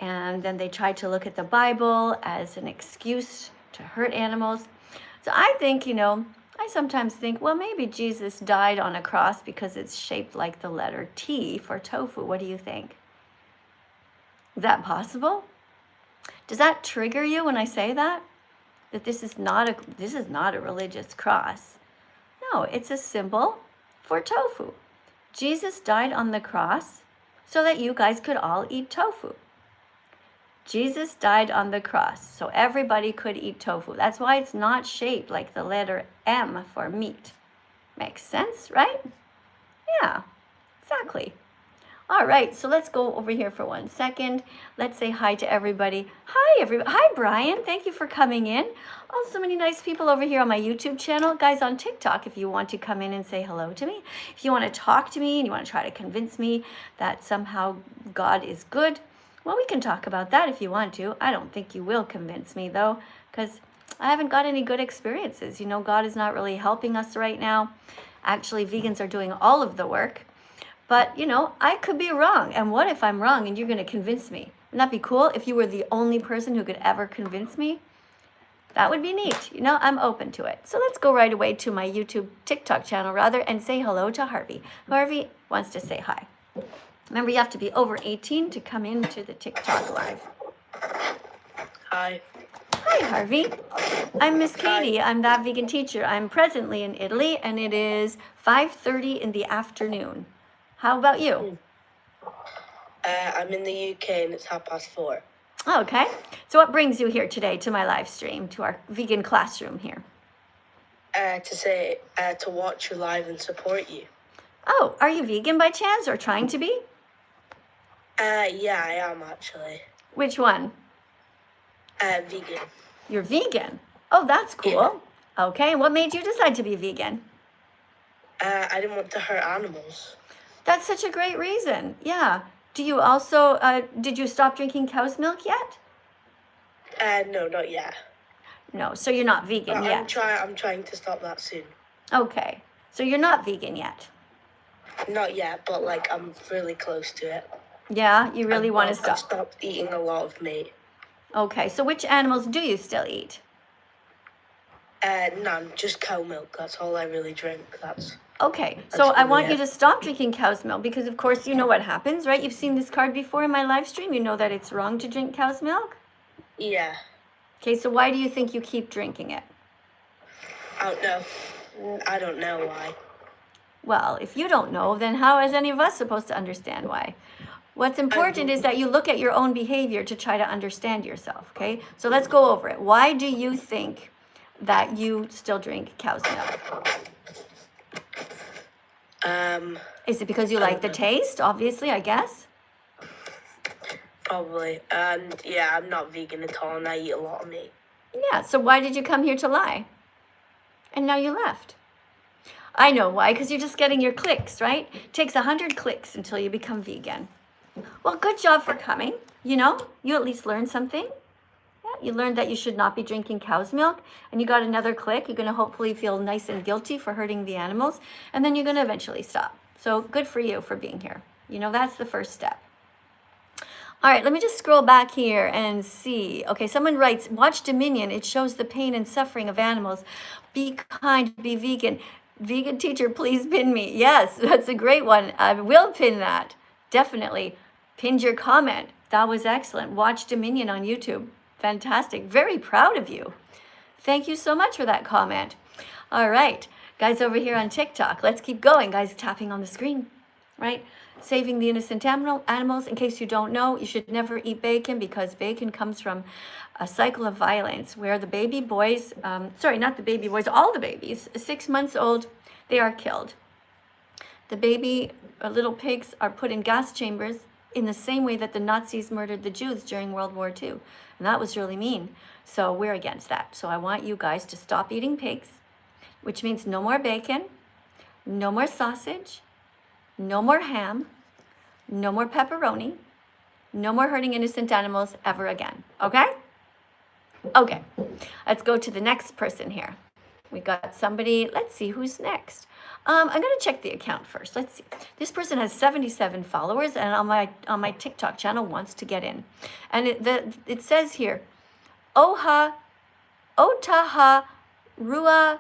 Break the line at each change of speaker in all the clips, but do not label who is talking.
and then they tried to look at the Bible as an excuse to hurt animals. So I think, I sometimes think, well, maybe Jesus died on a cross because it's shaped like the letter T for tofu. What do you think? Is that possible? Does that trigger you when I say that? That this is not a religious cross. No, it's a symbol for tofu. Jesus died on the cross so that you guys could all eat tofu. Jesus died on the cross so everybody could eat tofu. That's why it's not shaped like the letter M for meat. Makes sense, right? Yeah, exactly. All right, so let's go over here for 1 second. Let's say hi to everybody. Hi, everybody. Hi, Brian. Thank you for coming in. Oh, so many nice people over here on my YouTube channel. Guys, on TikTok, if you want to come in and say hello to me, if you want to talk to me and you want to try to convince me that somehow God is good, well, we can talk about that if you want to. I don't think you will convince me, though, because I haven't got any good experiences. God is not really helping us right now. Actually, vegans are doing all of the work. But, I could be wrong. And what if I'm wrong and you're going to convince me? Wouldn't that be cool if you were the only person who could ever convince me? That would be neat. I'm open to it. So let's go right away to my TikTok channel, rather, and say hello to Harvey. Harvey wants to say hi. Remember, you have to be over 18 to come into the TikTok live.
Hi.
Hi, Harvey. I'm Miss Katie. I'm That Vegan Teacher. I'm presently in Italy, and it is 5:30 in the afternoon. How about you?
I'm in the UK and it's 4:30.
Okay. So what brings you here today to my live stream, to our vegan classroom here?
To watch you live and support you.
Oh, are you vegan by chance or trying to be?
Yeah, I am actually.
Which one?
Vegan.
You're vegan? Oh, that's cool. Yeah. Okay. And what made you decide to be vegan?
I didn't want to hurt animals.
That's such a great reason. Yeah. Do you also, did you stop drinking cow's milk yet?
No, not yet.
No, so you're not vegan yet?
I'm trying to stop that soon.
Okay. So you're not vegan yet?
Not yet, but I'm really close to it.
Yeah, you really want to stop?
I've stopped eating a lot of meat.
Okay, so which animals do you still eat?
None, just cow milk. That's all I really drink.
Okay, so I want you to stop drinking cow's milk because, of course, you know what happens, right? You've seen this card before in my live stream. You know that it's wrong to drink cow's milk?
Yeah.
Okay, so why do you think you keep drinking it?
I don't know. I don't know why.
Well, if you don't know, then how is any of us supposed to understand why? What's important is that you look at your own behavior to try to understand yourself, okay? So let's go over it. Why do you think that you still drink cow's milk? Is it because you like the taste? Obviously, I guess.
Probably. And yeah, I'm not vegan at all and I eat a lot of meat.
Yeah, so why did you come here to lie? And now you left. I know why, because you're just getting your clicks, right? It takes 100 clicks until you become vegan. Well, good job for coming. You at least learned something. You learned that you should not be drinking cow's milk, and you got another click. You're going to hopefully feel nice and guilty for hurting the animals, and then you're going to eventually stop. So good for you for being here. That's the first step. All right, let me just scroll back here and see. Okay, someone writes, watch Dominion. It shows the pain and suffering of animals. Be kind, be vegan. Vegan teacher, please pin me. Yes, that's a great one. I will pin that. Definitely. Pinned your comment. That was excellent. Watch Dominion on YouTube. Fantastic. Very proud of you. Thank you so much for that comment. All right, guys over here on TikTok, let's keep going. Guys tapping on the screen, right? Saving the innocent animals. In case you don't know, you should never eat bacon because bacon comes from a cycle of violence where the baby boys, not the baby boys, all the babies, 6 months old, they are killed. The baby little pigs are put in gas chambers in the same way that the Nazis murdered the Jews during World War II. And that was really mean. So we're against that. So I want you guys to stop eating pigs, which means no more bacon, no more sausage, no more ham, no more pepperoni, no more hurting innocent animals ever again. Okay? Okay. Let's go to the next person here. We got somebody. Let's see who's next. I'm going to check the account first. Let's see. This person has 77 followers, and on my TikTok channel wants to get in. And it says here, Otaha Rua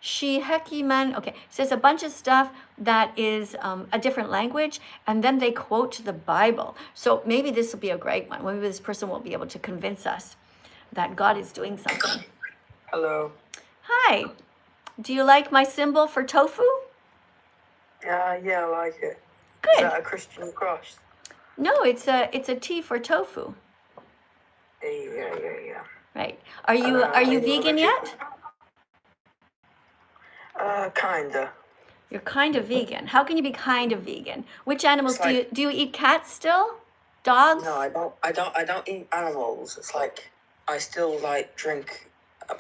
Shihekiman. Okay, it says a bunch of stuff that is a different language, and then they quote the Bible. So maybe this will be a great one. Maybe this person will be able to convince us that God is doing something.
Hello.
Hi. Do you like my symbol for tofu?
Yeah, I like it.
Good.
Is that a Christian cross?
No, it's a T for tofu.
Yeah.
Right. Are you vegan yet?
Kinda.
You're kind of vegan. How can you be kind of vegan? Which animals do you eat? Cats still? Dogs?
No, I don't eat animals. It's like I still like drink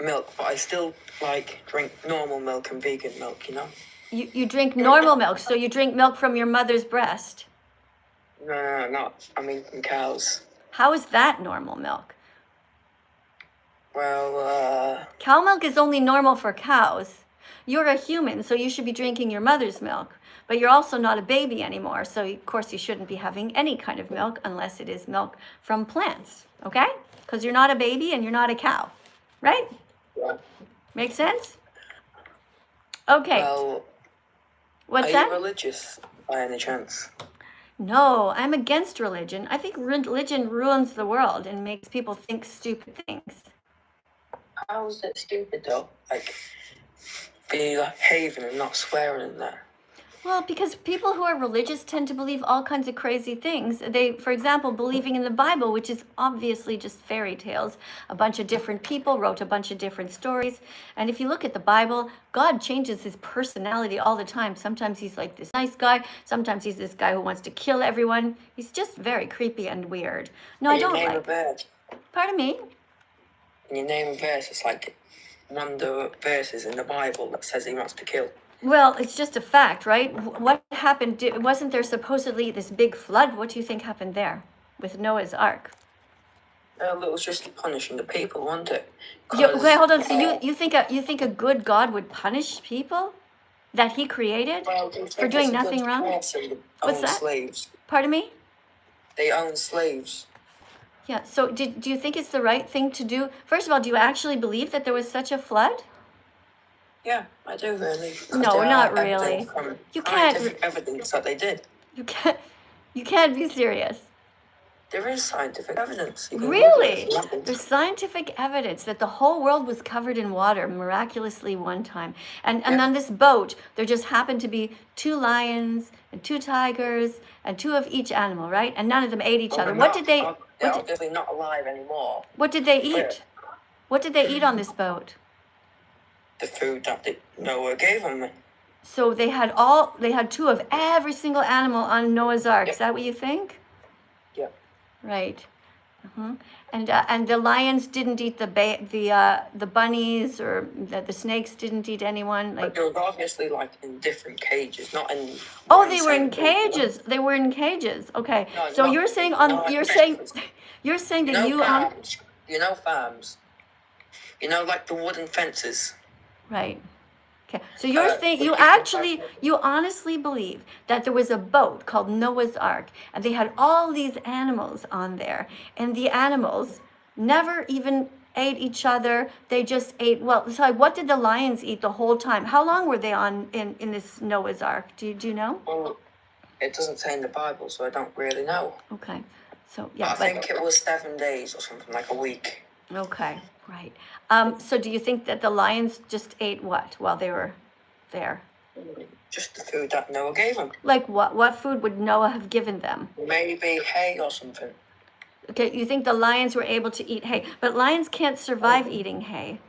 milk, but I still like drink normal milk and vegan milk. You know.
You drink normal milk, so you drink milk from your mother's breast.
No, not. I mean from cows.
How is that normal milk?
Well,
Cow milk is only normal for cows. You're a human, so you should be drinking your mother's milk. But you're also not a baby anymore, so of course you shouldn't be having any kind of milk unless it is milk from plants, okay? Because you're not a baby and you're not a cow, right?
yeah.
Make sense? Okay.
Well,
What's
are
that?
you religious by any chance?
No, I'm against religion. I think religion ruins the world and makes people think stupid things.
How is it stupid though? Like, be like having and not swearing in there.
Well, because people who are religious tend to believe all kinds of crazy things. They, for example, believing in the Bible, which is obviously just fairy tales. A bunch of different people wrote a bunch of different stories. And if you look at the Bible, God changes his personality all the time. Sometimes he's like this nice guy. Sometimes he's this guy who wants to kill everyone. He's just very creepy and weird. No, I don't like. Pardon me?
In your name a verse, it's like one of the verses in the Bible that says he wants to kill.
Well, it's just a fact, right? What happened? Wasn't there supposedly this big flood? What do you think happened there with Noah's Ark?
Well, it was just punishing the people, wasn't it?
Okay, hold on. So you think a good God would punish people that he created for doing nothing wrong? What's that?
Slaves.
Pardon me?
They own slaves.
Yeah. So do you think it's the right thing to do? First of all, do you actually believe that there was such a flood?
Yeah, I do really.
No, not really. You can't.
Scientific evidence that they did.
You can't be serious.
There is scientific evidence.
Really? There's scientific evidence that the whole world was covered in water miraculously one time. And on this boat, there just happened to be 2 lions and 2 tigers and 2 of each animal, right? And none of them ate each other. What did they...
They're obviously not alive anymore.
What did they eat? What did they eat on this boat?
The food that Noah gave them.
So they had 2 of every single animal on Noah's Ark. Is that what you think?
Yeah.
Right. And the lions didn't eat the bunnies, or the snakes didn't eat anyone.
But they were obviously like in different cages, not in.
Oh, they were in cages. They were in cages. Okay.
No,
so you're saying that you
farms. You know farms. You know, like the wooden fences.
Right. Okay. So you're saying you honestly believe that there was a boat called Noah's Ark, and they had all these animals on there, and the animals never even ate each other. They just ate, well, sorry, what did the lions eat the whole time? How long were they on in this Noah's Ark? Do you know?
Well, it doesn't say in the Bible, so I don't really know.
Okay. So yeah.
I think it was 7 days or something, like a week.
Okay. Right. So do you think that the lions just ate what while they were there?
Just the food that Noah gave them.
Like what? What food would Noah have given them?
Maybe hay or something.
Okay, you think the lions were able to eat hay, but lions can't survive eating hay.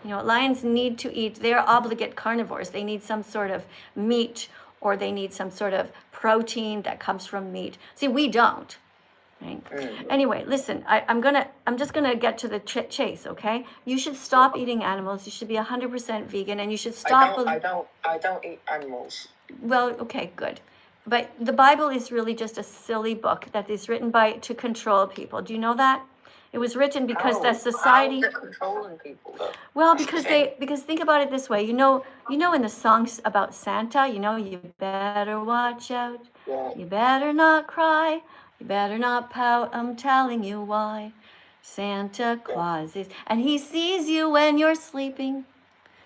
You know, lions need to eat, they're obligate carnivores. They need some sort of meat, or they need some sort of protein that comes from meat. See, we don't. Right? Anyway, listen, I'm just gonna get to the chase, okay? You should stop eating animals. You should be 100% vegan, and you should stop.
I don't eat animals.
Well, okay, good. But the Bible is really just a silly book that is written to control people. Do you know that? It was written because
How?
the society.
How are they controlling people though?
Well,
That's the
because
thing.
because think about it this way. You know in the songs about Santa, you better watch out.
Yeah.
You better not cry. You better not pout. I'm telling you why. Santa Claus is, and he sees you when you're sleeping.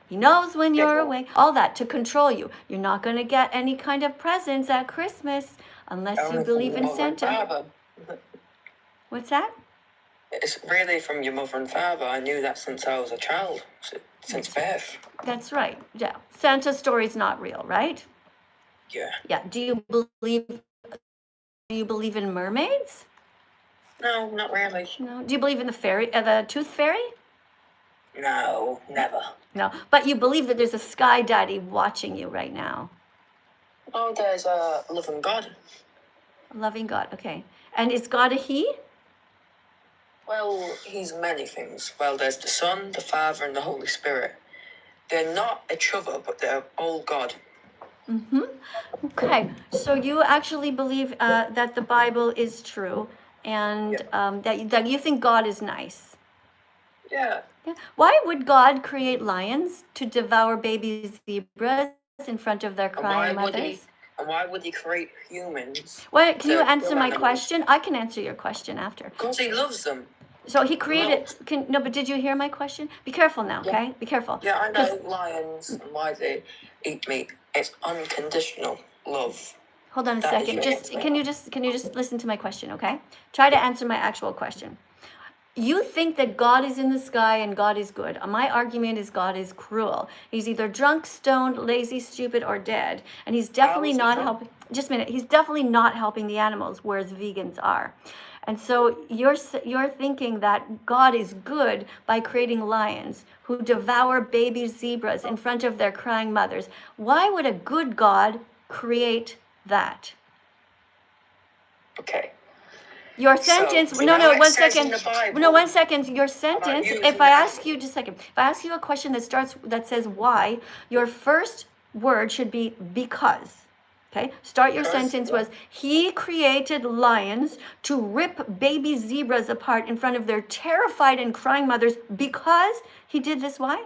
He knows when you're awake. All that to control you. You're not going to get any kind of presents at Christmas unless you
Only from
believe
your
in
mother and
Santa.
father.
What's that?
It's really from your mother and father. I knew that since I was a child, since birth.
That's right. Yeah. Santa's story's not real, right?
Yeah.
Yeah. Do you believe in mermaids?
No, not really.
No. Do you believe in the tooth fairy?
No, never.
No. But you believe that there's a sky daddy watching you right now.
Oh, there's a loving God.
A loving God. Okay. And is God a he?
Well, he's many things. Well, there's the Son, the Father, and the Holy Spirit. They're not each other, but they're all God.
Mm-hmm. Okay. So you actually believe that the Bible is true, and that you think God is nice.
Yeah.
Yeah. Why would God create lions to devour baby zebras in front of their crying mothers?
And why would he create humans?
Well, can you
to
answer
kill
my
animals?
question? I can answer your question after.
Because he loves them.
So he created.
No.
No, but did you hear my question? Be careful now, okay? Be careful.
Yeah, I know lions and why they eat meat. It's unconditional love.
Hold on a
That is
second.
your
Can you just listen to my question, okay? Try to answer my actual question. You think that God is in the sky and God is good. My argument is God is cruel. He's either drunk, stoned, lazy, stupid, or dead. And he's definitely not helping. Just a minute. He's definitely not helping the animals, whereas vegans are. And so you're thinking that God is good by creating lions who devour baby zebras in front of their crying mothers. Why would a good God create that?
Okay.
Your sentence,
So,
no,
it
1
says in
second.
the Bible,
No, 1 second. Your sentence,
using
if I
the
ask you, just a second, if I ask you a question that says why, your first word should be because. Okay? Start your sentence was, he created lions to rip baby zebras apart in front of their terrified and crying mothers because he did this. Why?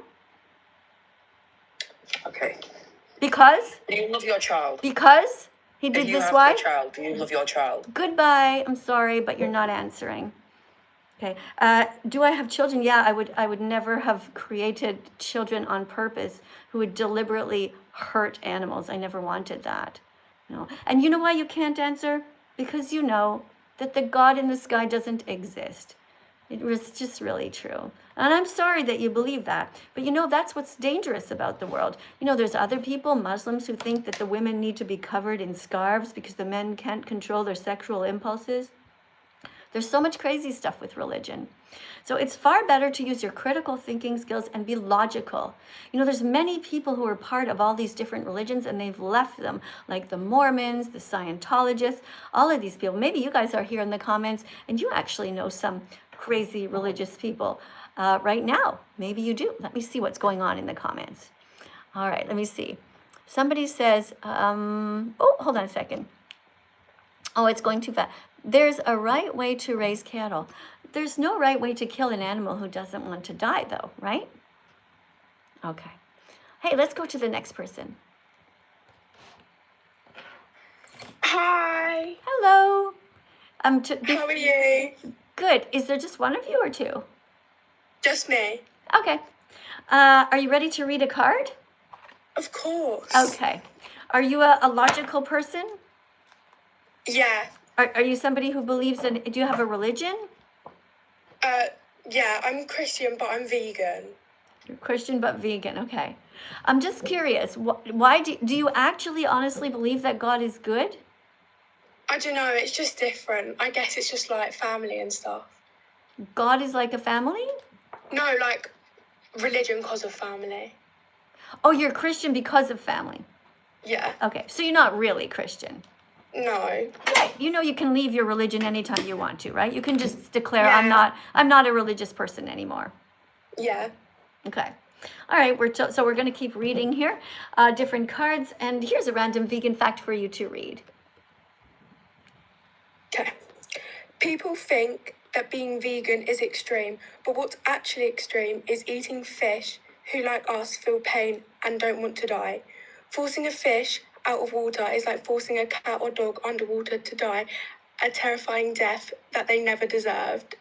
Okay.
Because?
Do you love your child?
Because he did this. Why?
If you have a child, do you love your child?
Goodbye. I'm sorry, but you're not answering. Okay. Do I have children? Yeah, I would never have created children on purpose who would deliberately hurt animals. I never wanted that. No. And you know why you can't answer? Because you know that the God in the sky doesn't exist. It was just really true. And I'm sorry that you believe that. But that's what's dangerous about the world. There's other people, Muslims, who think that the women need to be covered in scarves because the men can't control their sexual impulses. There's so much crazy stuff with religion. So it's far better to use your critical thinking skills and be logical. There's many people who are part of all these different religions and they've left them, like the Mormons, the Scientologists, all of these people. Maybe you guys are here in the comments and you actually know some crazy religious people right now. Maybe you do. Let me see what's going on in the comments. All right, let me see. Somebody says, hold on a second. Oh, it's going too fast. There's a right way to raise cattle. There's no right way to kill an animal who doesn't want to die, though, right? Okay. Hey, let's go to the next person.
Hi.
Hello.
How are you?
Good. Is there just one of you or two?
Just me.
Okay. Are you ready to read a card?
Of course.
Okay. Are you a logical person?
Yeah.
Are you somebody who believes in, do you have a religion?
Yeah, I'm Christian, but I'm vegan.
You're Christian but vegan, okay. I'm just curious, why do you actually honestly believe that God is good?
I don't know, it's just different. I guess it's just like family and stuff.
God is like a family?
No, like religion because of family.
Oh, you're Christian because of family.
Yeah.
Okay, so you're not really Christian.
No.
Right. You can leave your religion anytime you want to, right? You can just declare,
Yeah.
I'm not a religious person anymore.
Yeah.
Okay. All right, so we're going to keep reading here, different cards, and here's a random vegan fact for you to read.
Okay. People think that being vegan is extreme, but what's actually extreme is eating fish who, like us, feel pain and don't want to die. Forcing a fish out of water is like forcing a cat or dog underwater to die, a terrifying death that they never deserved.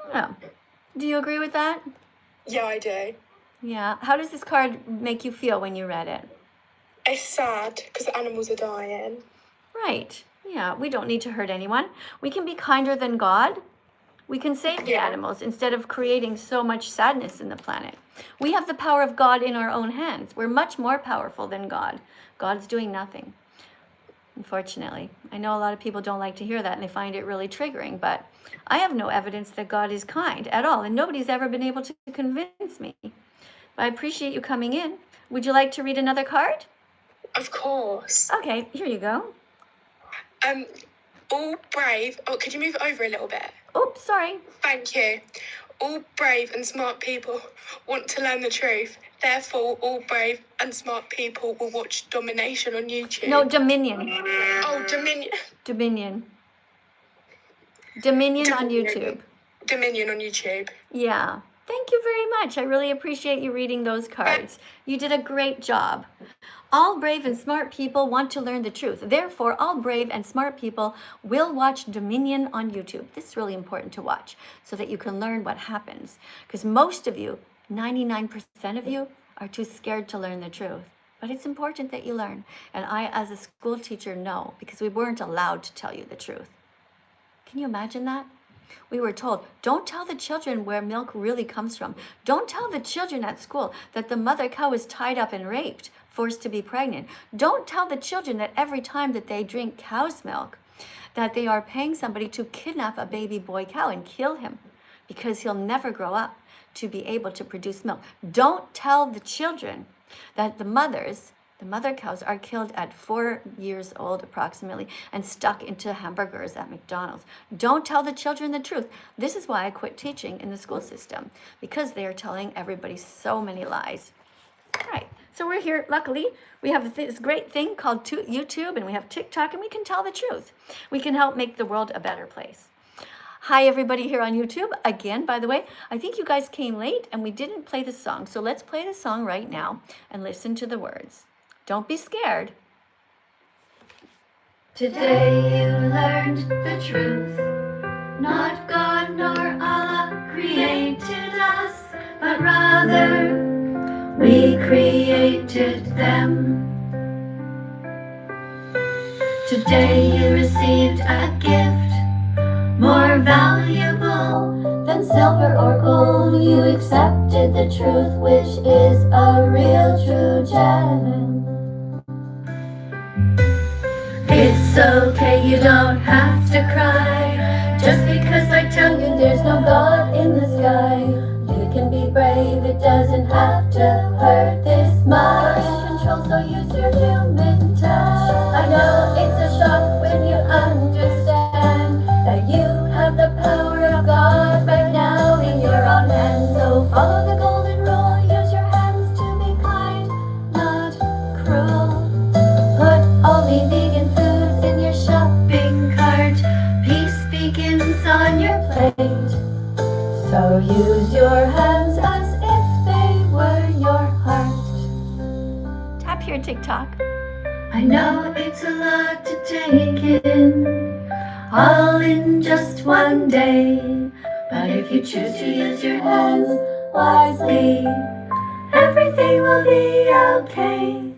Yeah. Do you agree with that?
Yeah, I do.
Yeah. How does this card make you feel when you read it?
It's sad because the animals are dying.
Right. Yeah. We don't need to hurt anyone. We can be kinder than God. We can save the animals instead of creating so much sadness in the planet. We have the power of God in our own hands. We're much more powerful than God. God's doing nothing, unfortunately. I know a lot of people don't like to hear that and they find it really triggering, but I have no evidence that God is kind at all, and nobody's ever been able to convince me. But I appreciate you coming in. Would you like to read another card?
Of course.
Okay, here you go.
All brave. Oh, could you move it over a little bit?
Oops, sorry.
Thank you. All brave and smart people want to learn the truth. Therefore, all brave and smart people will watch Domination on YouTube.
No, Dominion.
Oh, Dominion.
Dominion. Dominion on YouTube.
Dominion on YouTube.
Yeah. Thank you very much. I really appreciate you reading those cards. You did a great job. All brave and smart people want to learn the truth. Therefore, all brave and smart people will watch Dominion on YouTube. This is really important to watch so that you can learn what happens. Because most of you, 99% of you, are too scared to learn the truth. But it's important that you learn. And I, as a school teacher, know, because we weren't allowed to tell you the truth. Can you imagine that? We were told, don't tell the children where milk really comes from. Don't tell the children at school that the mother cow is tied up and raped, forced to be pregnant. Don't tell the children that every time that they drink cow's milk, that they are paying somebody to kidnap a baby boy cow and kill him because he'll never grow up to be able to produce milk. Don't tell the children that the mother cows are killed at 4 years old approximately and stuck into hamburgers at McDonald's. Don't tell the children the truth. This is why I quit teaching in the school system, because they are telling everybody so many lies. All right, so we're here. Luckily, we have this great thing called YouTube, and we have TikTok, and we can tell the truth. We can help make the world a better place. Hi, everybody here on YouTube. Again, by the way, I think you guys came late and we didn't play the song. So let's play the song right now and listen to the words. Don't be scared. Today you learned the truth. Not God nor Allah created us, but rather we created them. Today you received a gift more valuable than silver or gold. You accepted the truth, which is a real true gem. It's okay, you don't have to cry just because I tell you there's no God in the sky. You can be brave, it doesn't have to hurt this much. Control, so use your human touch. I know it's a shock when you understand that you have the power of God right now in your own hands. So follow the golden rule, use your hands to be kind, not cruel. Put only vegan foods in your shopping cart. Peace begins on your plate. So use your hands as if they were your heart. Tap here, TikTok. I know it's a lot to take in, all in just one day. But if you choose to use your hands wisely, everything will be okay.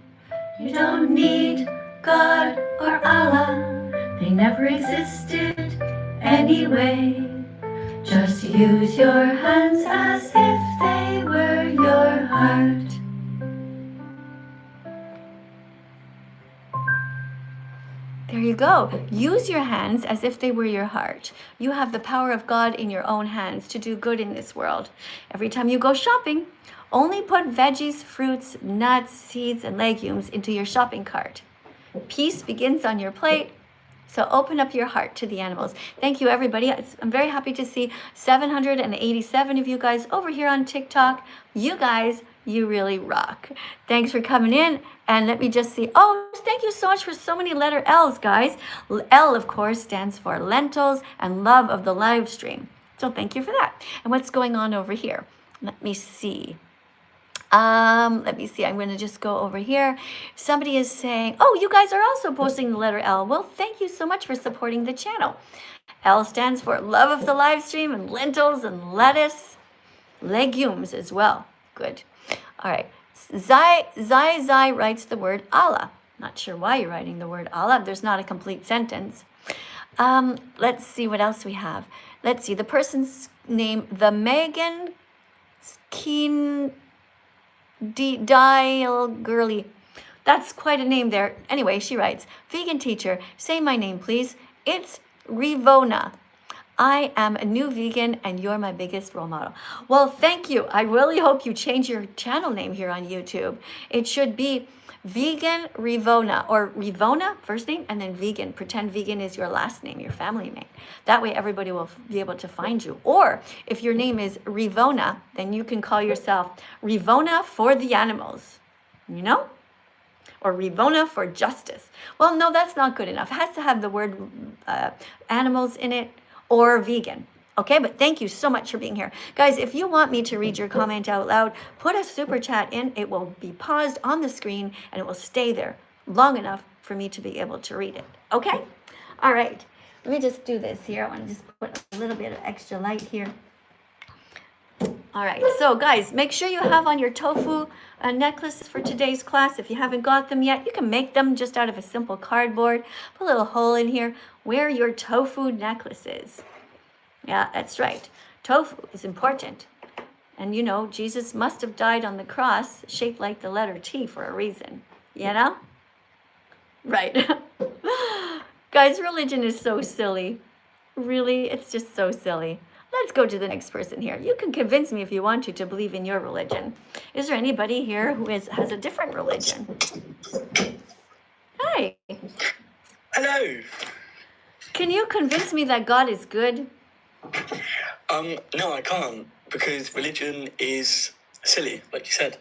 You don't need God or Allah, they never existed anyway. Just use your hands as if they were your heart. There you go. Use your hands as if they were your heart. You have the power of God in your own hands to do good in this world. Every time you go shopping, only put veggies, fruits, nuts, seeds, and legumes into your shopping cart. Peace begins on your plate, so open up your heart to the animals. Thank you, everybody. I'm very happy to see 787 of you guys over here on TikTok. You guys You really rock. Thanks for coming in. And let me just see. Oh, thank you so much for so many letter L's, guys. L, of course, stands for lentils and love of the live stream. So thank you for that. And what's going on over here? Let me see. Let me see. I'm going to just go over here. Somebody is saying, oh, you guys are also posting the letter L. Well, thank you so much for supporting the channel. L stands for love of the live stream and lentils and lettuce, legumes as well. Good. All right. Zai writes the word Allah. Not sure why you're writing the word Allah. There's not a complete sentence. Let's see what else we have. Let's see. The person's name, the Megan Keen Dial Girly. That's quite a name there. Anyway, she writes, vegan teacher, say my name, please. It's Rivona. I am a new vegan and you're my biggest role model. Well, thank you. I really hope you change your channel name here on YouTube. It should be Vegan Rivona, or Rivona, first name, and then vegan. Pretend vegan is your last name, your family name. That way everybody will be able to find you. Or if your name is Rivona, then you can call yourself Rivona for the animals, you know? Or Rivona for justice. Well, no, that's not good enough. It has to have the word animals in it, or vegan. Okay, but thank you so much for being here. Guys, if you want me to read your comment out loud, put a super chat in. It will be paused on the screen and it will stay there long enough for me to be able to read it. Okay? All right. Let me just do this here. I want to just put a little bit of extra light here. All right. So, guys, make sure you have on your tofu necklaces for today's class. If you haven't got them yet, you can make them just out of a simple cardboard. Put a little hole in here. Wear your tofu necklaces. Yeah, that's right. Tofu is important. And you know, Jesus must have died on the cross shaped like the letter T for a reason. You know? Right. Guys, religion is so silly. Really, it's just so silly. Let's go to the next person here. You can convince me if you want to believe in your religion. Is there anybody here who has a different religion? Hi.
Hello.
Can you convince me that God is good?
No, I can't, because religion is silly, like you said.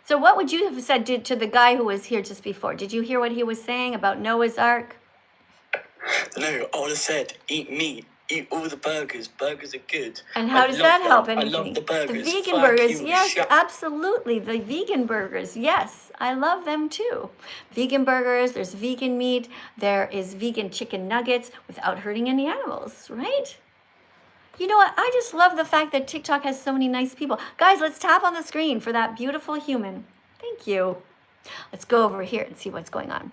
So what would you have said to the guy who was here just before? Did you hear what he was saying about Noah's Ark?
No, I would have said, eat meat, eat all the burgers. Burgers are good.
And how does that help anything?
I love the burgers.
The vegan
Fuck
burgers,
you,
yes,
shut-
absolutely. The vegan burgers, yes, I love them too. Vegan burgers, there's vegan meat, there is vegan chicken nuggets without hurting any animals, right? You know what? I just love the fact that TikTok has so many nice people. Guys, let's tap on the screen for that beautiful human. Thank you. Let's go over here and see what's going on.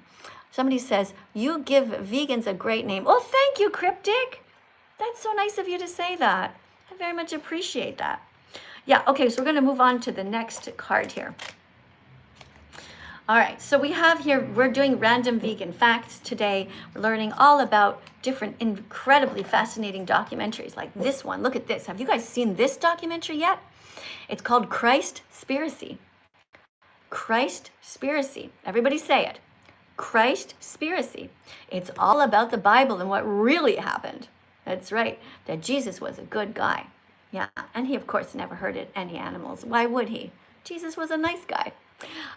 Somebody says, you give vegans a great name. Oh, thank you, Cryptic. That's so nice of you to say that. I very much appreciate that. Yeah, okay, so we're going to move on to the next card here. All right, so we have here, we're doing random vegan facts today. We're learning all about different incredibly fascinating documentaries like this one. Look at this. Have you guys seen this documentary yet? It's called Christ-spiracy. Christ-spiracy. Everybody say it. Christ-spiracy. It's all about the Bible and what really happened. That's right, that Jesus was a good guy. Yeah, and he, of course, never hurted any animals. Why would he? Jesus was a nice guy.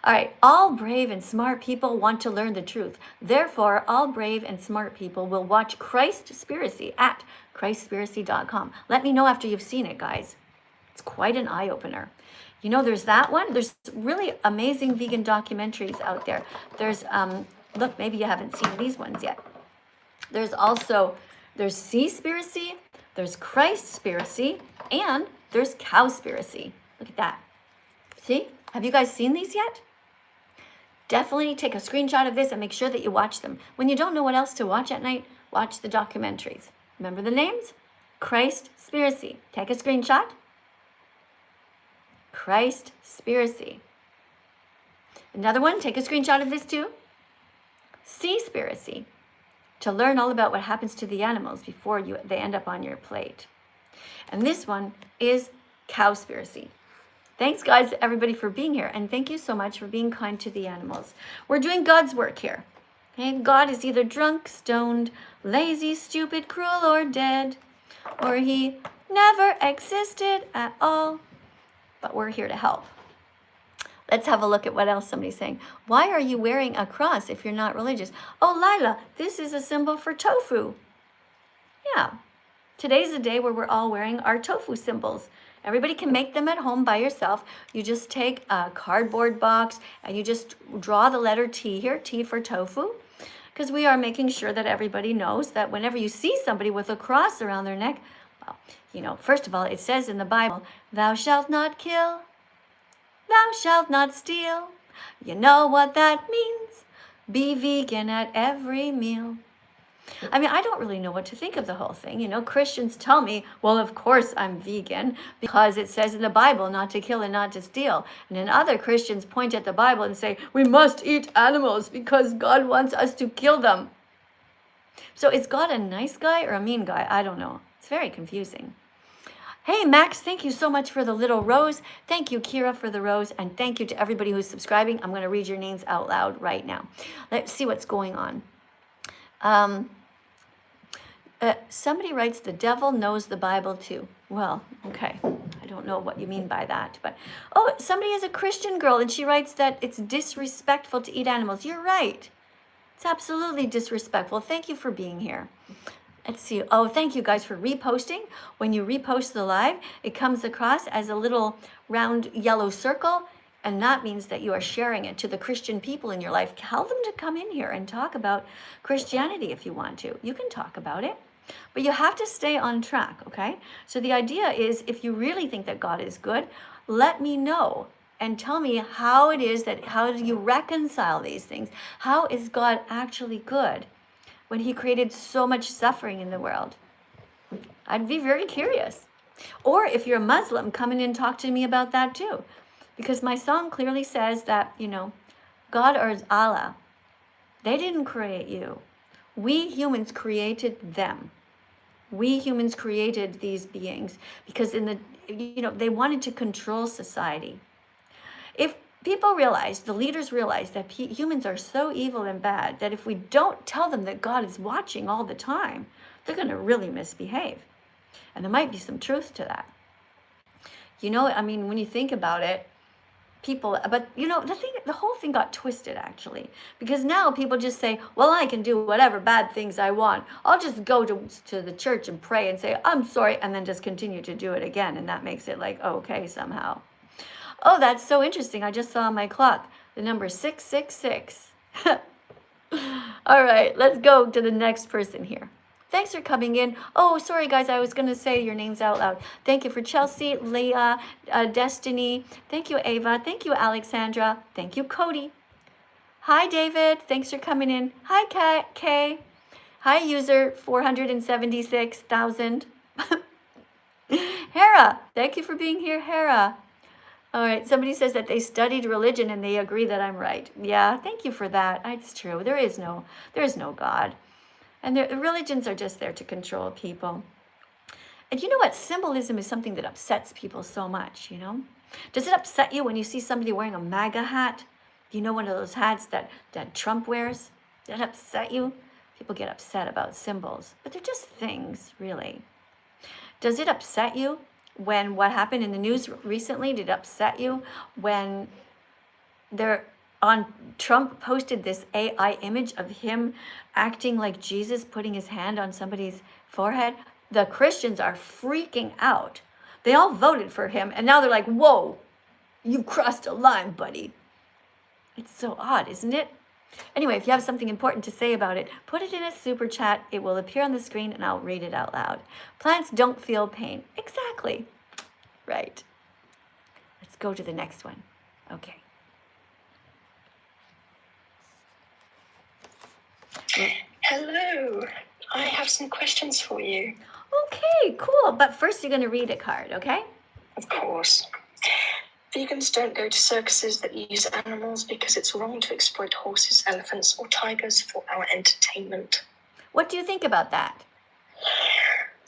All right, all brave and smart people want to learn the truth. Therefore, all brave and smart people will watch Christ-spiracy at christspiracy.com. Let me know after you've seen it, guys. It's quite an eye-opener. You know, there's that one. There's really amazing vegan documentaries out there. There's, look, maybe you haven't seen these ones yet. There's also, there's Seaspiracy, there's Christ-spiracy, and there's Cowspiracy. Look at that. See? Have you guys seen these yet? Definitely take a screenshot of this and make sure that you watch them. When you don't know what else to watch at night, watch the documentaries. Remember the names? Christ-spiracy. Take a screenshot. Christ-spiracy. Another one, take a screenshot of this too. Seaspiracy. To learn all about what happens to the animals before they end up on your plate. And this one is Cowspiracy. Thanks, guys, everybody, for being here. And thank you so much for being kind to the animals. We're doing God's work here. Okay? God is either drunk, stoned, lazy, stupid, cruel, or dead. Or he never existed at all. but we're here to help. Let's have a look at what else somebody's saying. Why are you wearing a cross if you're not religious? Oh, Lila, this is a symbol for tofu. Yeah. Today's the day where we're all wearing our tofu symbols. Everybody can make them at home by yourself. You just take a cardboard box and you just draw the letter T here, T for tofu, because we are making sure that everybody knows that whenever you see somebody with a cross around their neck, well, first of all, it says in the Bible, thou shalt not kill, thou shalt not steal. You know what that means. Be vegan at every meal. I mean, I don't really know what to think of the whole thing. Christians tell me, well, of course I'm vegan because it says in the Bible not to kill and not to steal. And then other Christians point at the Bible and say, we must eat animals because God wants us to kill them. So is God a nice guy or a mean guy? I don't know. It's very confusing. Hey, Max, thank you so much for the little rose. Thank you, Kira, for the rose. And thank you to everybody who's subscribing. I'm going to read your names out loud right now. Let's see what's going on. Somebody writes, the devil knows the Bible too. Well, okay. I don't know what you mean by that. But, oh, somebody is a Christian girl, and she writes that it's disrespectful to eat animals. You're right. It's absolutely disrespectful. Thank you for being here. Let's see. Oh, thank you guys for reposting. When you repost the live, it comes across as a little round yellow circle, and that means that you are sharing it to the Christian people in your life. Tell them to come in here and talk about Christianity if you want to. You can talk about it, but you have to stay on track, okay? So the idea is, if you really think that God is good, let me know and tell me how it is that, how do you reconcile these things? How is God actually good when he created so much suffering in the world? I'd be very curious. Or if you're a Muslim, come in and talk to me about that too. Because my song clearly says that, God or Allah, they didn't create you. We humans created them. We humans created these beings because they wanted to control society. If people realize, the leaders realize that humans are so evil and bad that if we don't tell them that God is watching all the time, they're going to really misbehave. And there might be some truth to that. When you think about it, the whole thing got twisted actually, because now people just say, well, I can do whatever bad things I want. I'll just go to the church and pray and say, I'm sorry, and then just continue to do it again. And that makes it like, okay, somehow. Oh, that's so interesting. I just saw on my clock the number 666. All right, let's go to the next person here. Thanks for coming in. Oh, sorry, guys. I was going to say your names out loud. Thank you for Chelsea, Leah, Destiny. Thank you, Ava. Thank you, Alexandra. Thank you, Cody. Hi, David. Thanks for coming in. Hi, Kay. Hi, user 476,000. Hera. Thank you for being here, Hera. All right. Somebody says that they studied religion and they agree that I'm right. Yeah, thank you for that. It's true. There is no God. And the religions are just there to control people. And you know what? Symbolism is something that upsets people so much, Does it upset you when you see somebody wearing a MAGA hat? One of those hats that Trump wears? Does that upset you? People get upset about symbols, but they're just things, really. Does it upset you when what happened in the news recently? Did it upset you when Trump posted this AI image of him acting like Jesus, putting his hand on somebody's forehead? The Christians are freaking out. They all voted for him, and now they're like, whoa, you've crossed a line, buddy. It's so odd, isn't it? Anyway, if you have something important to say about it, put it in a super chat. It will appear on the screen, and I'll read it out loud. Plants don't feel pain. Exactly. Right. Let's go to the next one. Okay.
Hello, I have some questions for you.
Okay, cool. But first you're going to read a card, okay?
Of course. Vegans don't go to circuses that use animals because it's wrong to exploit horses, elephants, or tigers for our entertainment.
What do you think about that?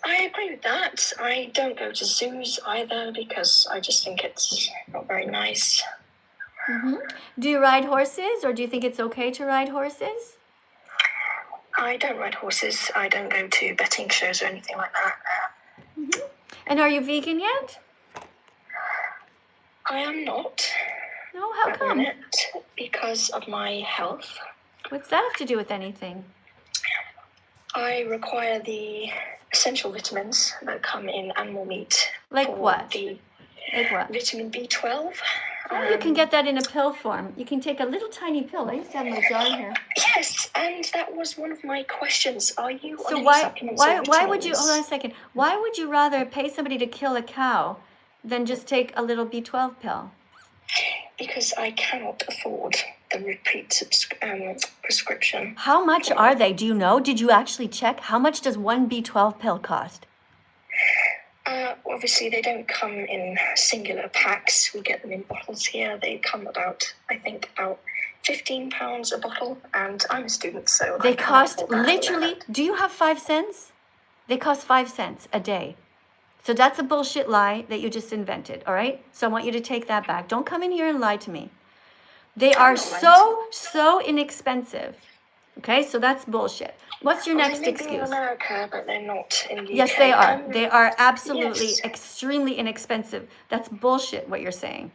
I agree with that. I don't go to zoos either because I just think it's not very nice.
Mm-hmm. Do you ride horses, or do you think it's okay to ride horses?
I don't ride horses. I don't go to betting shows or anything like that.
Mm-hmm. And are you vegan yet?
I am not.
No, how
at the
come?
minute, because of my health.
What's that have to do with anything?
I require the essential vitamins that come in animal meat.
Like
for
what?
The
Like what?
vitamin B12.
Yeah, you can get that in a pill form. You can take a little tiny pill. I used to have my jar here.
Yes, and that was one of my questions. Are you
So
on any
why
supplements or
would you, hold on a
vitamins?
second, why would you rather pay somebody to kill a cow than just take a little B12 pill?
Because I cannot afford the repeat prescription.
How much are they? Do you know? Did you actually check? How much does one B12 pill cost?
Obviously, they don't come in singular packs. We get them in bottles here. They come about, I think, about £15 a bottle. And I'm a student, so
They
I can't
cost
afford that.
literally, do you have 5 cents? They cost 5 cents a day. So that's a bullshit lie that you just invented, all right? So I want you to take that back. Don't come in here and lie to me. They are so inexpensive. Okay, so that's bullshit. What's your next
They may be
excuse?
in America, but they're not in the UK.
Yes, they are. They are absolutely
yes.
extremely inexpensive. That's bullshit what you're saying.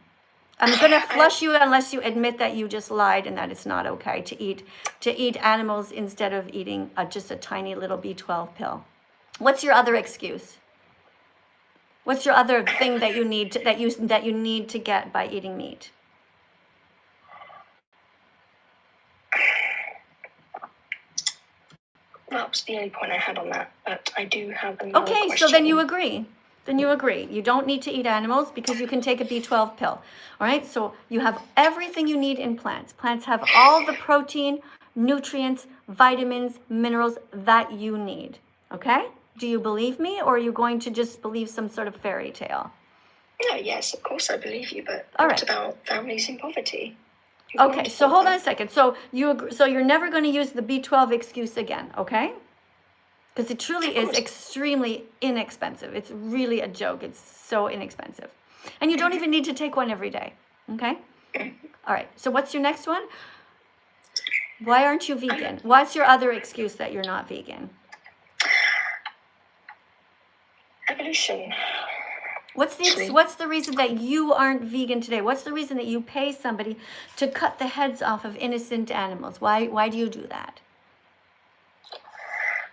I'm going to flush you unless you admit that you just lied and that it's not okay to eat animals instead of eating just a tiny little B12 pill. What's your other excuse? What's your other thing that you need to get by eating meat?
That was the only point I had on that, but I do have another
Okay,
question.
so then you agree. You don't need to eat animals because you can take a B12 pill. All right, so you have everything you need in plants. Plants have all the protein, nutrients, vitamins, minerals that you need. Okay? Do you believe me, or are you going to just believe some sort of fairy tale?
No, yes, of course I believe you, but
All
what
right.
about families in poverty?
Okay, so hold on a second. So you agree, so you're never going to use the B12 excuse again, okay? Because it truly is extremely inexpensive. It's really a joke. It's so inexpensive. And you don't even need to take one every day, okay? All right, so what's your next one? Why aren't you vegan? What's your other excuse that you're not vegan?
Evolution.
What's the reason that you aren't vegan today? What's the reason that you pay somebody to cut the heads off of innocent animals? Why do you do that?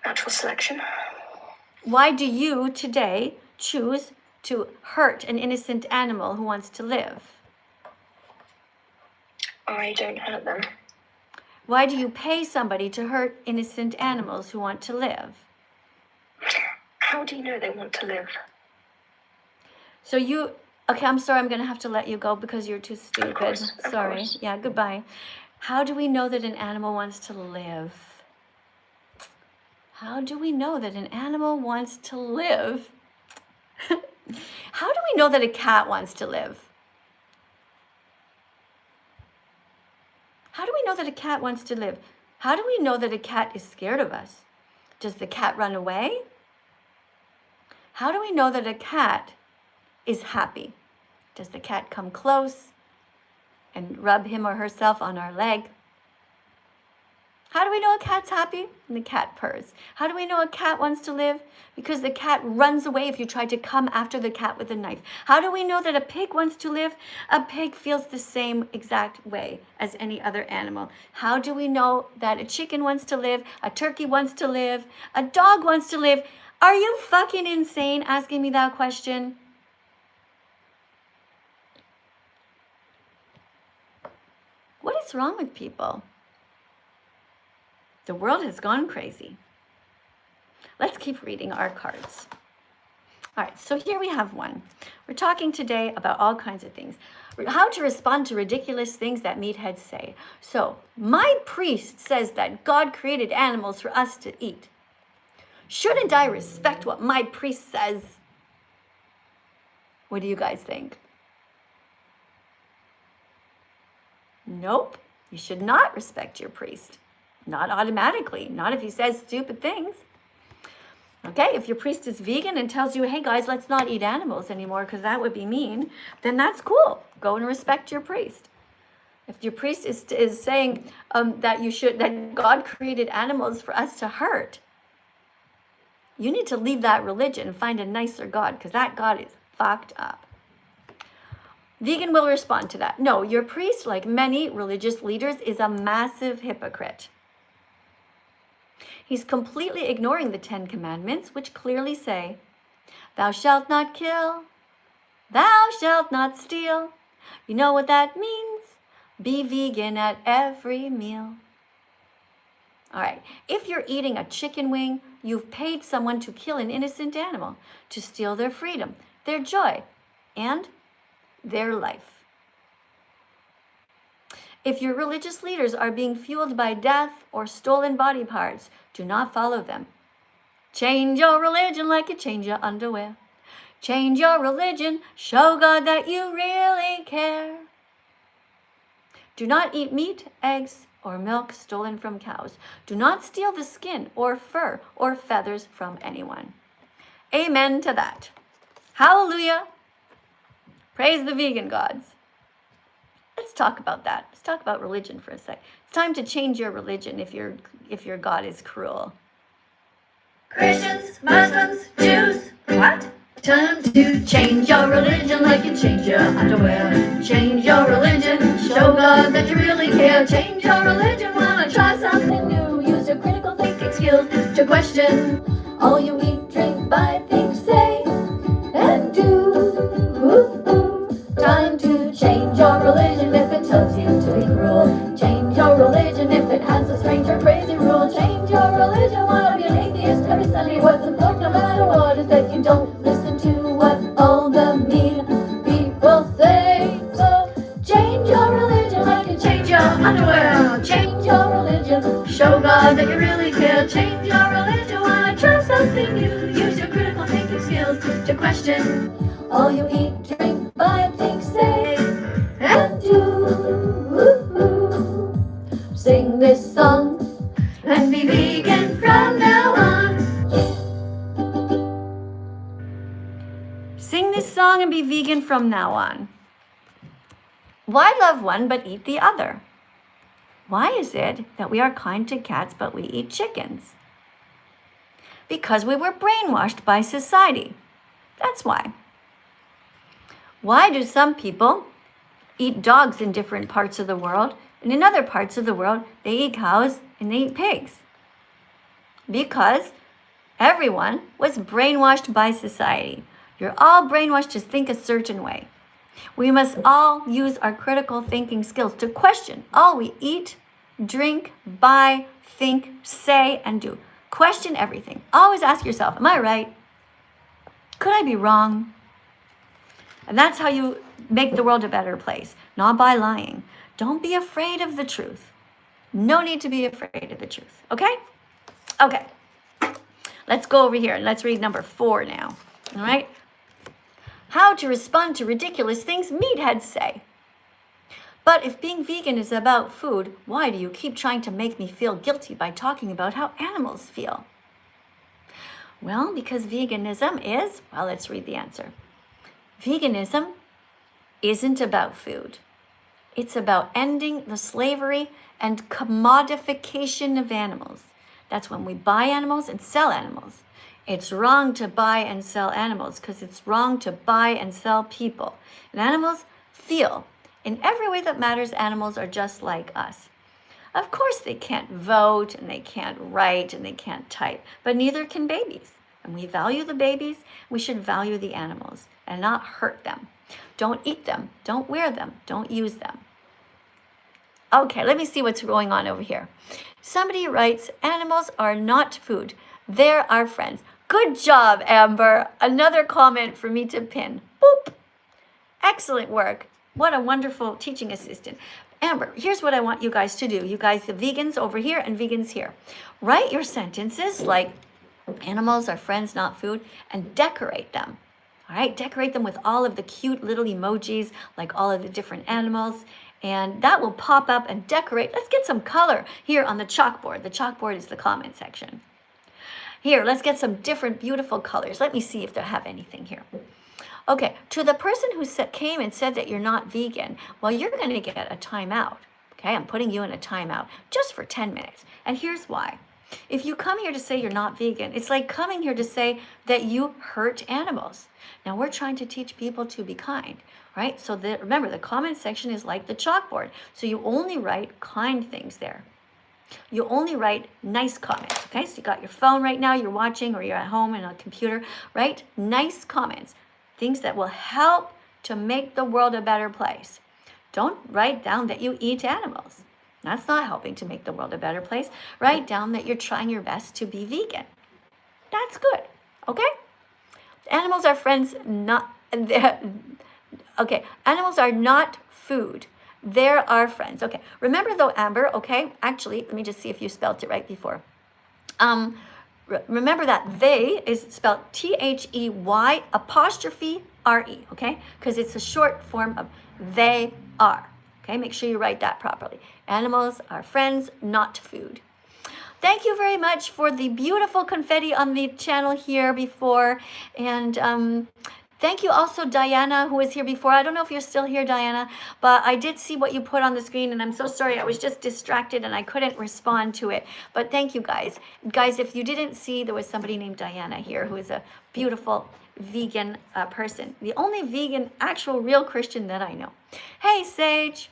Natural selection.
Why do you today choose to hurt an innocent animal who wants to live?
I don't hurt them.
Why do you pay somebody to hurt innocent animals who want to live?
How do you know they want to live?
So okay, I'm sorry, I'm going to have to let you go because you're too stupid.
Of
Sorry.
course.
Yeah, goodbye. How do we know that an animal wants to live? How do we know that an animal wants to live? How do we know that a cat wants to live? How do we know that a cat wants to live? How do we know that a cat is scared of us? Does the cat run away? How do we know that a cat is happy? Does the cat come close and rub him or herself on our leg? How do we know a cat's happy? And the cat purrs. How do we know a cat wants to live? Because the cat runs away if you try to come after the cat with a knife. How do we know that a pig wants to live? A pig feels the same exact way as any other animal. How do we know that a chicken wants to live? A turkey wants to live? A dog wants to live? Are you fucking insane asking me that question? What is wrong with people? The world has gone crazy. Let's keep reading our cards. All right, so here we have one. We're talking today about all kinds of things. How to respond to ridiculous things that meatheads say. So, my priest says that God created animals for us to eat. Shouldn't I respect what my priest says? What do you guys think? Nope, you should not respect your priest. Not automatically, not if he says stupid things. Okay, if your priest is vegan and tells you, hey guys, let's not eat animals anymore because that would be mean, then that's cool. Go and respect your priest. If your priest is saying that God created animals for us to hurt, you need to leave that religion and find a nicer God because that God is fucked up. Vegan will respond to that. No, your priest, like many religious leaders, is a massive hypocrite. He's completely ignoring the 10 Commandments, which clearly say, thou shalt not kill, thou shalt not steal. You know what that means? Be vegan at every meal. All right, if you're eating a chicken wing, you've paid someone to kill an innocent animal, to steal their freedom, their joy, and their life. If your religious leaders are being fueled by death or stolen body parts, do not follow them. Change your religion like you change your underwear. Change your religion, show God that you really care. Do not eat meat, eggs, or milk stolen from cows. Do not steal the skin or fur or feathers from anyone. Amen to that. Hallelujah. Praise the vegan gods. Let's talk about that. Let's talk about religion for a sec. It's time to change your religion if your God is cruel. Christians, Muslims, Jews, what? Time to change your religion like you change your underwear. Change your religion, show God that you really care. Change your religion, wanna try something new. Use your critical thinking skills to question all you eat, drink, buy, think, say, and do. Time to change your religion if it tells you to be cruel. Change your religion if it has a strange or crazy rule. Change your religion, wanna be an atheist every Sunday. What's important no matter what is that you don't listen to what all the mean people say. So change your religion like you change your underwear. Change your religion, show God that you really care. Change your religion, wanna try something new. Use your critical thinking skills to question all you eat, drink, buy, think, say, and do. Sing this song and be vegan from now on. Sing this song and be vegan from now on. Why love one but eat the other? Why is it that we are kind to cats but we eat chickens? Because we were brainwashed by society. That's why. Why do some people eat dogs in different parts of the world, and in other parts of the world, they eat cows and they eat pigs? Because everyone was brainwashed by society. You're all brainwashed to think a certain way. We must all use our critical thinking skills to question all we eat, drink, buy, think, say, and do. Question everything. Always ask yourself, am I right? Could I be wrong? And that's how you make the world a better place, not by lying. Don't be afraid of the truth. No need to be afraid of the truth, okay? Okay, let's go over here and let's read number 4 now, all right? How to respond to ridiculous things meatheads say. But if being vegan is about food, why do you keep trying to make me feel guilty by talking about how animals feel? Well, because veganism is, well, let's read the answer. Veganism isn't about food. It's about ending the slavery and commodification of animals. That's when we buy animals and sell animals. It's wrong to buy and sell animals because it's wrong to buy and sell people. And animals feel. In every way that matters, animals are just like us. Of course, they can't vote and they can't write and they can't type, but neither can babies. And we value the babies. We should value the animals and not hurt them. Don't eat them. Don't wear them. Don't use them. Okay, let me see what's going on over here. Somebody writes, animals are not food. They're our friends. Good job, Amber. Another comment for me to pin. Boop. Excellent work. What a wonderful teaching assistant. Amber, here's what I want you guys to do. You guys, the vegans over here and vegans here. Write your sentences like animals are friends, not food, and decorate them. All right, decorate them with all of the cute little emojis, like all of the different animals. And that will pop up and decorate. Let's get some color here on the chalkboard. The chalkboard is the comment section. Here, let's get some different beautiful colors. Let me see if they have anything here. Okay, to the person who came and said that you're not vegan, well, you're going to get a timeout. Okay, I'm putting you in a timeout just for 10 minutes. And here's why. If you come here to say you're not vegan, it's like coming here to say that you hurt animals. Now we're trying to teach people to be kind, right? So remember, the comment section is like the chalkboard. So you only write kind things there. You only write nice comments, okay? So you got your phone right now, you're watching, or you're at home and on a computer. Write nice comments, things that will help to make the world a better place. Don't write down that you eat animals. That's not helping to make the world a better place. Write down that you're trying your best to be vegan. That's good, okay? Animals are friends, not, okay, animals are not food. They're our friends. Okay, remember though, Amber, okay? Actually, let me just see if you spelled it right before. Remember that they is spelled They apostrophe re, okay? Because it's a short form of they are, okay? Make sure you write that properly. Animals are friends, not food. Thank you very much for the beautiful confetti on the channel here before. And thank you also, Diana, who was here before. I don't know if you're still here, Diana, but I did see what you put on the screen, and I'm so sorry. I was just distracted, and I couldn't respond to it. But thank you, guys. Guys, if you didn't see, there was somebody named Diana here who is a beautiful vegan person. The only vegan, actual, real Christian that I know. Hey, Sage.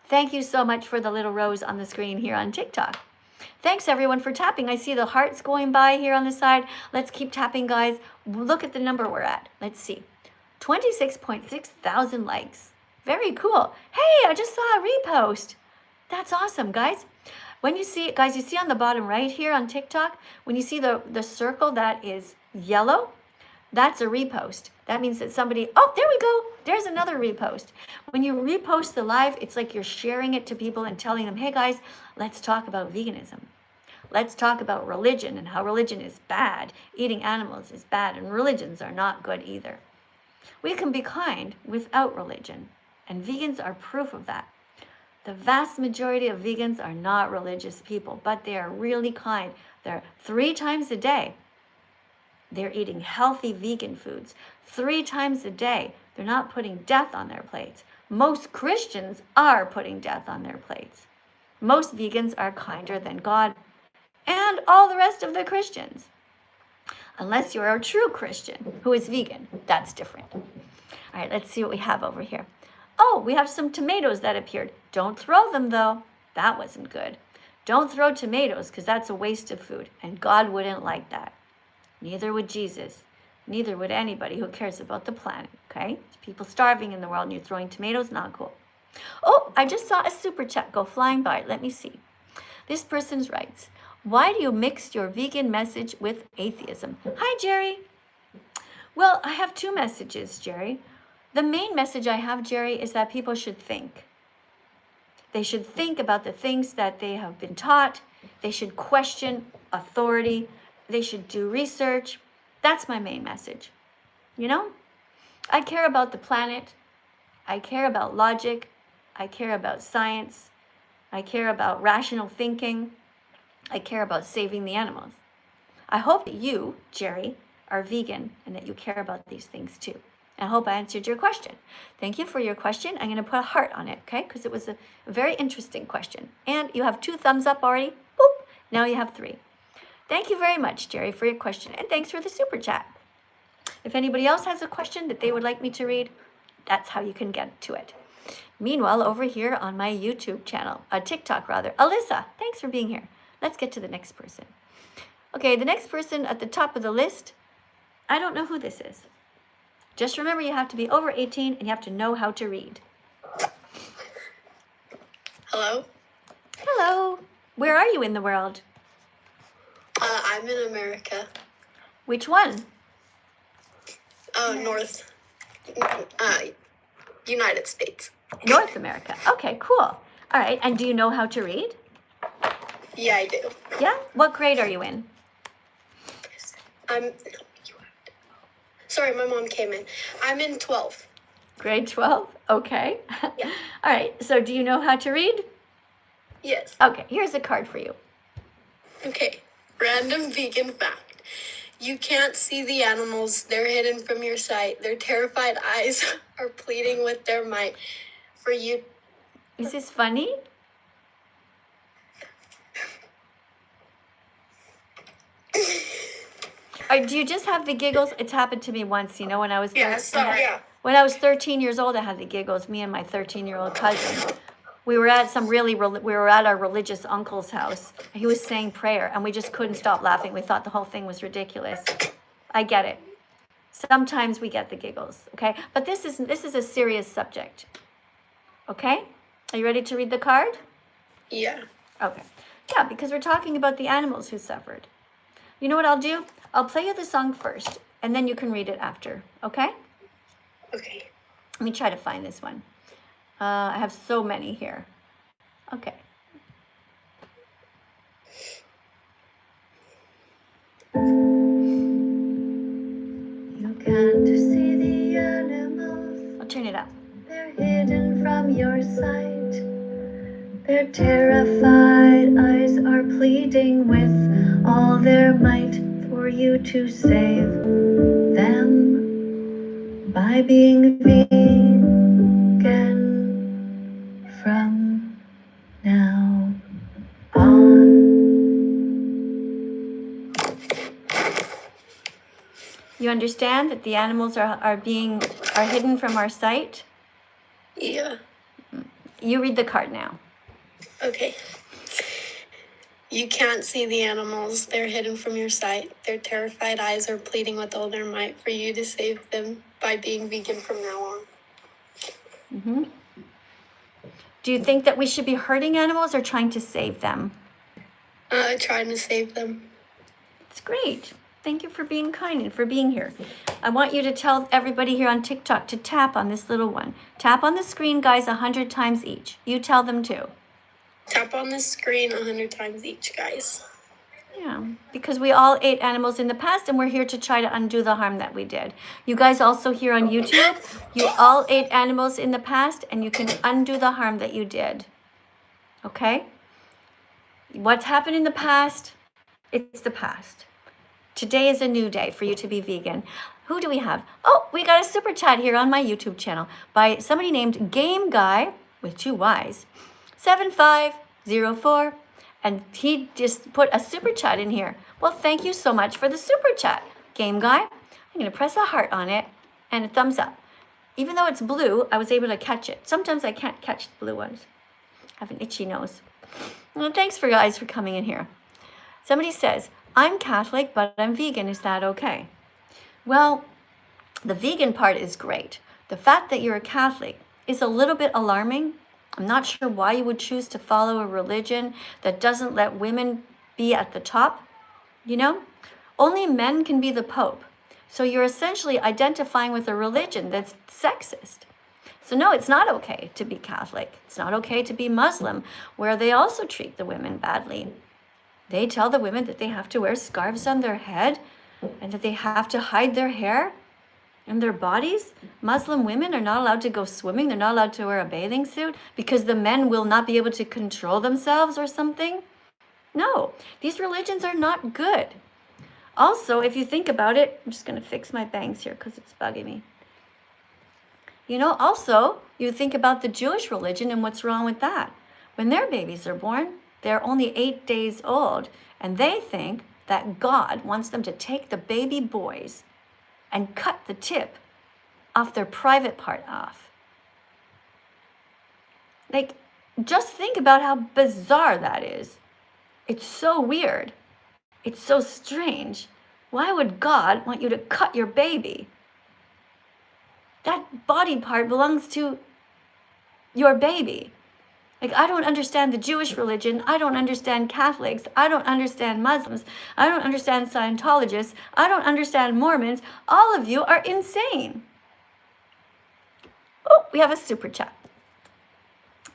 Thank you so much for the little rose on the screen here on TikTok. Thanks everyone for tapping. I see the hearts going by here on the side. Let's keep tapping, guys. Look at the number we're at. Let's see. 26.6 thousand likes. Very cool. Hey, I just saw a repost. That's awesome, guys. When you see, guys, you see on the bottom right here on TikTok, when you see the circle that is yellow, that's a repost. That means that somebody, oh, there we go. There's another repost. When you repost the live, it's like you're sharing it to people and telling them, hey guys, let's talk about veganism. Let's talk about religion and how religion is bad. Eating animals is bad, and religions are not good either. We can be kind without religion, and vegans are proof of that. The vast majority of vegans are not religious people, but they are really kind. They're 3 times a day. They're eating healthy vegan foods 3 times a day. They're not putting death on their plates. Most Christians are putting death on their plates. Most vegans are kinder than God and all the rest of the Christians. Unless you're a true Christian who is vegan, that's different. All right, let's see what we have over here. Oh, we have some tomatoes that appeared. Don't throw them though. That wasn't good. Don't throw tomatoes because that's a waste of food, and God wouldn't like that. Neither would Jesus. Neither would anybody who cares about the planet, okay? There's people starving in the world and you're throwing tomatoes, not cool. Oh, I just saw a super chat go flying by. Let me see. This person writes, why do you mix your vegan message with atheism? Hi, Jerry. Well, I have 2 messages, Jerry. The main message I have, Jerry, is that people should think. They should think about the things that they have been taught. They should question authority. They should do research. That's my main message. You know, I care about the planet. I care about logic. I care about science. I care about rational thinking. I care about saving the animals. I hope that you, Jerry, are vegan and that you care about these things too. I hope I answered your question. Thank you for your question. I'm going to put a heart on it, okay? Because it was a very interesting question. And you have 2 thumbs up already. Boop. Now you have 3. Thank you very much, Jerry, for your question. And thanks for the super chat. If anybody else has a question that they would like me to read, that's how you can get to it. Meanwhile, over here on my YouTube channel, TikTok rather, Alyssa, thanks for being here. Let's get to the next person. Okay, the next person at the top of the list, I don't know who this is. Just remember you have to be over 18 and you have to know how to read.
Hello?
Hello. Where are you in the world?
I'm in America.
Which one?
United States.
North America. Okay, cool. All right, and do you know how to read?
Yeah, I do.
Yeah? What grade are you in?
Sorry, my mom came in. I'm in 12.
Grade 12? Okay.
Yeah.
All right, so do you know how to read?
Yes.
Okay, here's a card for you.
Okay. Random vegan fact. You can't see the animals. They're hidden from your sight. Their terrified eyes are pleading with their might for you.
Is this funny? Do you just have the giggles? It's happened to me once, you know, when I was
Yeah, sorry.
when I was 13 years old, I had the giggles. Me and my 13-year-old cousin. We were at we were at our religious uncle's house. He was saying prayer, and we just couldn't stop laughing. We thought the whole thing was ridiculous. I get it. Sometimes we get the giggles, okay? But this is a serious subject. Okay? Are you ready to read the card?
Yeah.
Okay. Yeah, because we're talking about the animals who suffered. You know what I'll do? I'll play you the song first, and then you can read it after, okay?
Okay.
Let me try to find this one. I have so many here. Okay. You can't see the animals. I'll turn it up. They're hidden from your sight. Their terrified eyes are pleading with all their might for you to save them by being vegan from now on. You understand that the animals are hidden from our sight?
Yeah.
You read the card now.
Okay. You can't see the animals. They're hidden from your sight. Their terrified eyes are pleading with all their might for you to save them by being vegan from now on.
Mm-hmm. Do you think that we should be hurting animals or trying to save them?
Trying to save them.
It's great. Thank you for being kind and for being here. I want you to tell everybody here on TikTok to tap on this little one. Tap on the screen, guys, 100 times each. You tell them too.
Tap on the screen 100 times each, guys.
Yeah, because we all ate animals in the past, and we're here to try to undo the harm that we did. You guys also here on YouTube, you all ate animals in the past, and you can undo the harm that you did. Okay? What's happened in the past, it's the past. Today is a new day for you to be vegan. Who do we have? Oh, we got a super chat here on my YouTube channel by somebody named Game Guy with 2 Y's, 7504. And he just put a super chat in here. Well, thank you so much for the super chat, Game Guy. I'm going to press a heart on it and a thumbs up. Even though it's blue, I was able to catch it. Sometimes I can't catch the blue ones. I have an itchy nose. Well, thanks for guys for coming in here. Somebody says, I'm Catholic, but I'm vegan. Is that okay? Well, the vegan part is great. The fact that you're a Catholic is a little bit alarming. I'm not sure why you would choose to follow a religion that doesn't let women be at the top. You know, only men can be the Pope. So you're essentially identifying with a religion that's sexist. So no, it's not okay to be Catholic. It's not okay to be Muslim, where they also treat the women badly. They tell the women that they have to wear scarves on their head and that they have to hide their hair and their bodies. Muslim women are not allowed to go swimming. They're not allowed to wear a bathing suit because the men will not be able to control themselves or something. No, these religions are not good. Also, if you think about it, I'm just going to fix my bangs here because it's bugging me. You know, also, you think about the Jewish religion and what's wrong with that. When their babies are born, they're only 8 days old, and they think that God wants them to take the baby boys and cut the tip off their private part off. Like, just think about how bizarre that is. It's so weird. It's so strange. Why would God want you to cut your baby? That body part belongs to your baby. Like, I don't understand the Jewish religion. I don't understand Catholics. I don't understand Muslims. I don't understand Scientologists. I don't understand Mormons. All of you are insane. Oh, we have a super chat.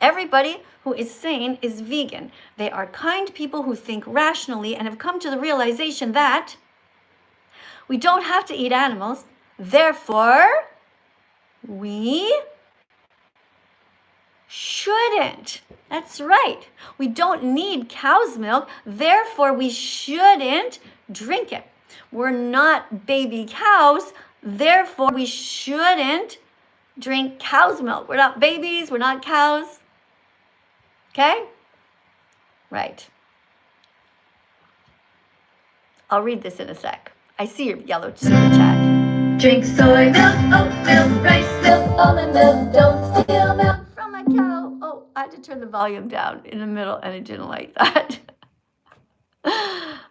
Everybody who is sane is vegan. They are kind people who think rationally and have come to the realization that we don't have to eat animals. Therefore, we shouldn't. That's right. We don't need cow's milk. Therefore, we shouldn't drink it. We're not baby cows. Therefore, we shouldn't drink cow's milk. We're not babies. We're not cows. Okay? Right. I'll read this in a sec. I see your yellow super chat. Drink soy milk, oat milk, rice milk, almond milk. Don't steal milk from a cow. Oh, I had to turn the volume down in the middle, and I didn't like that.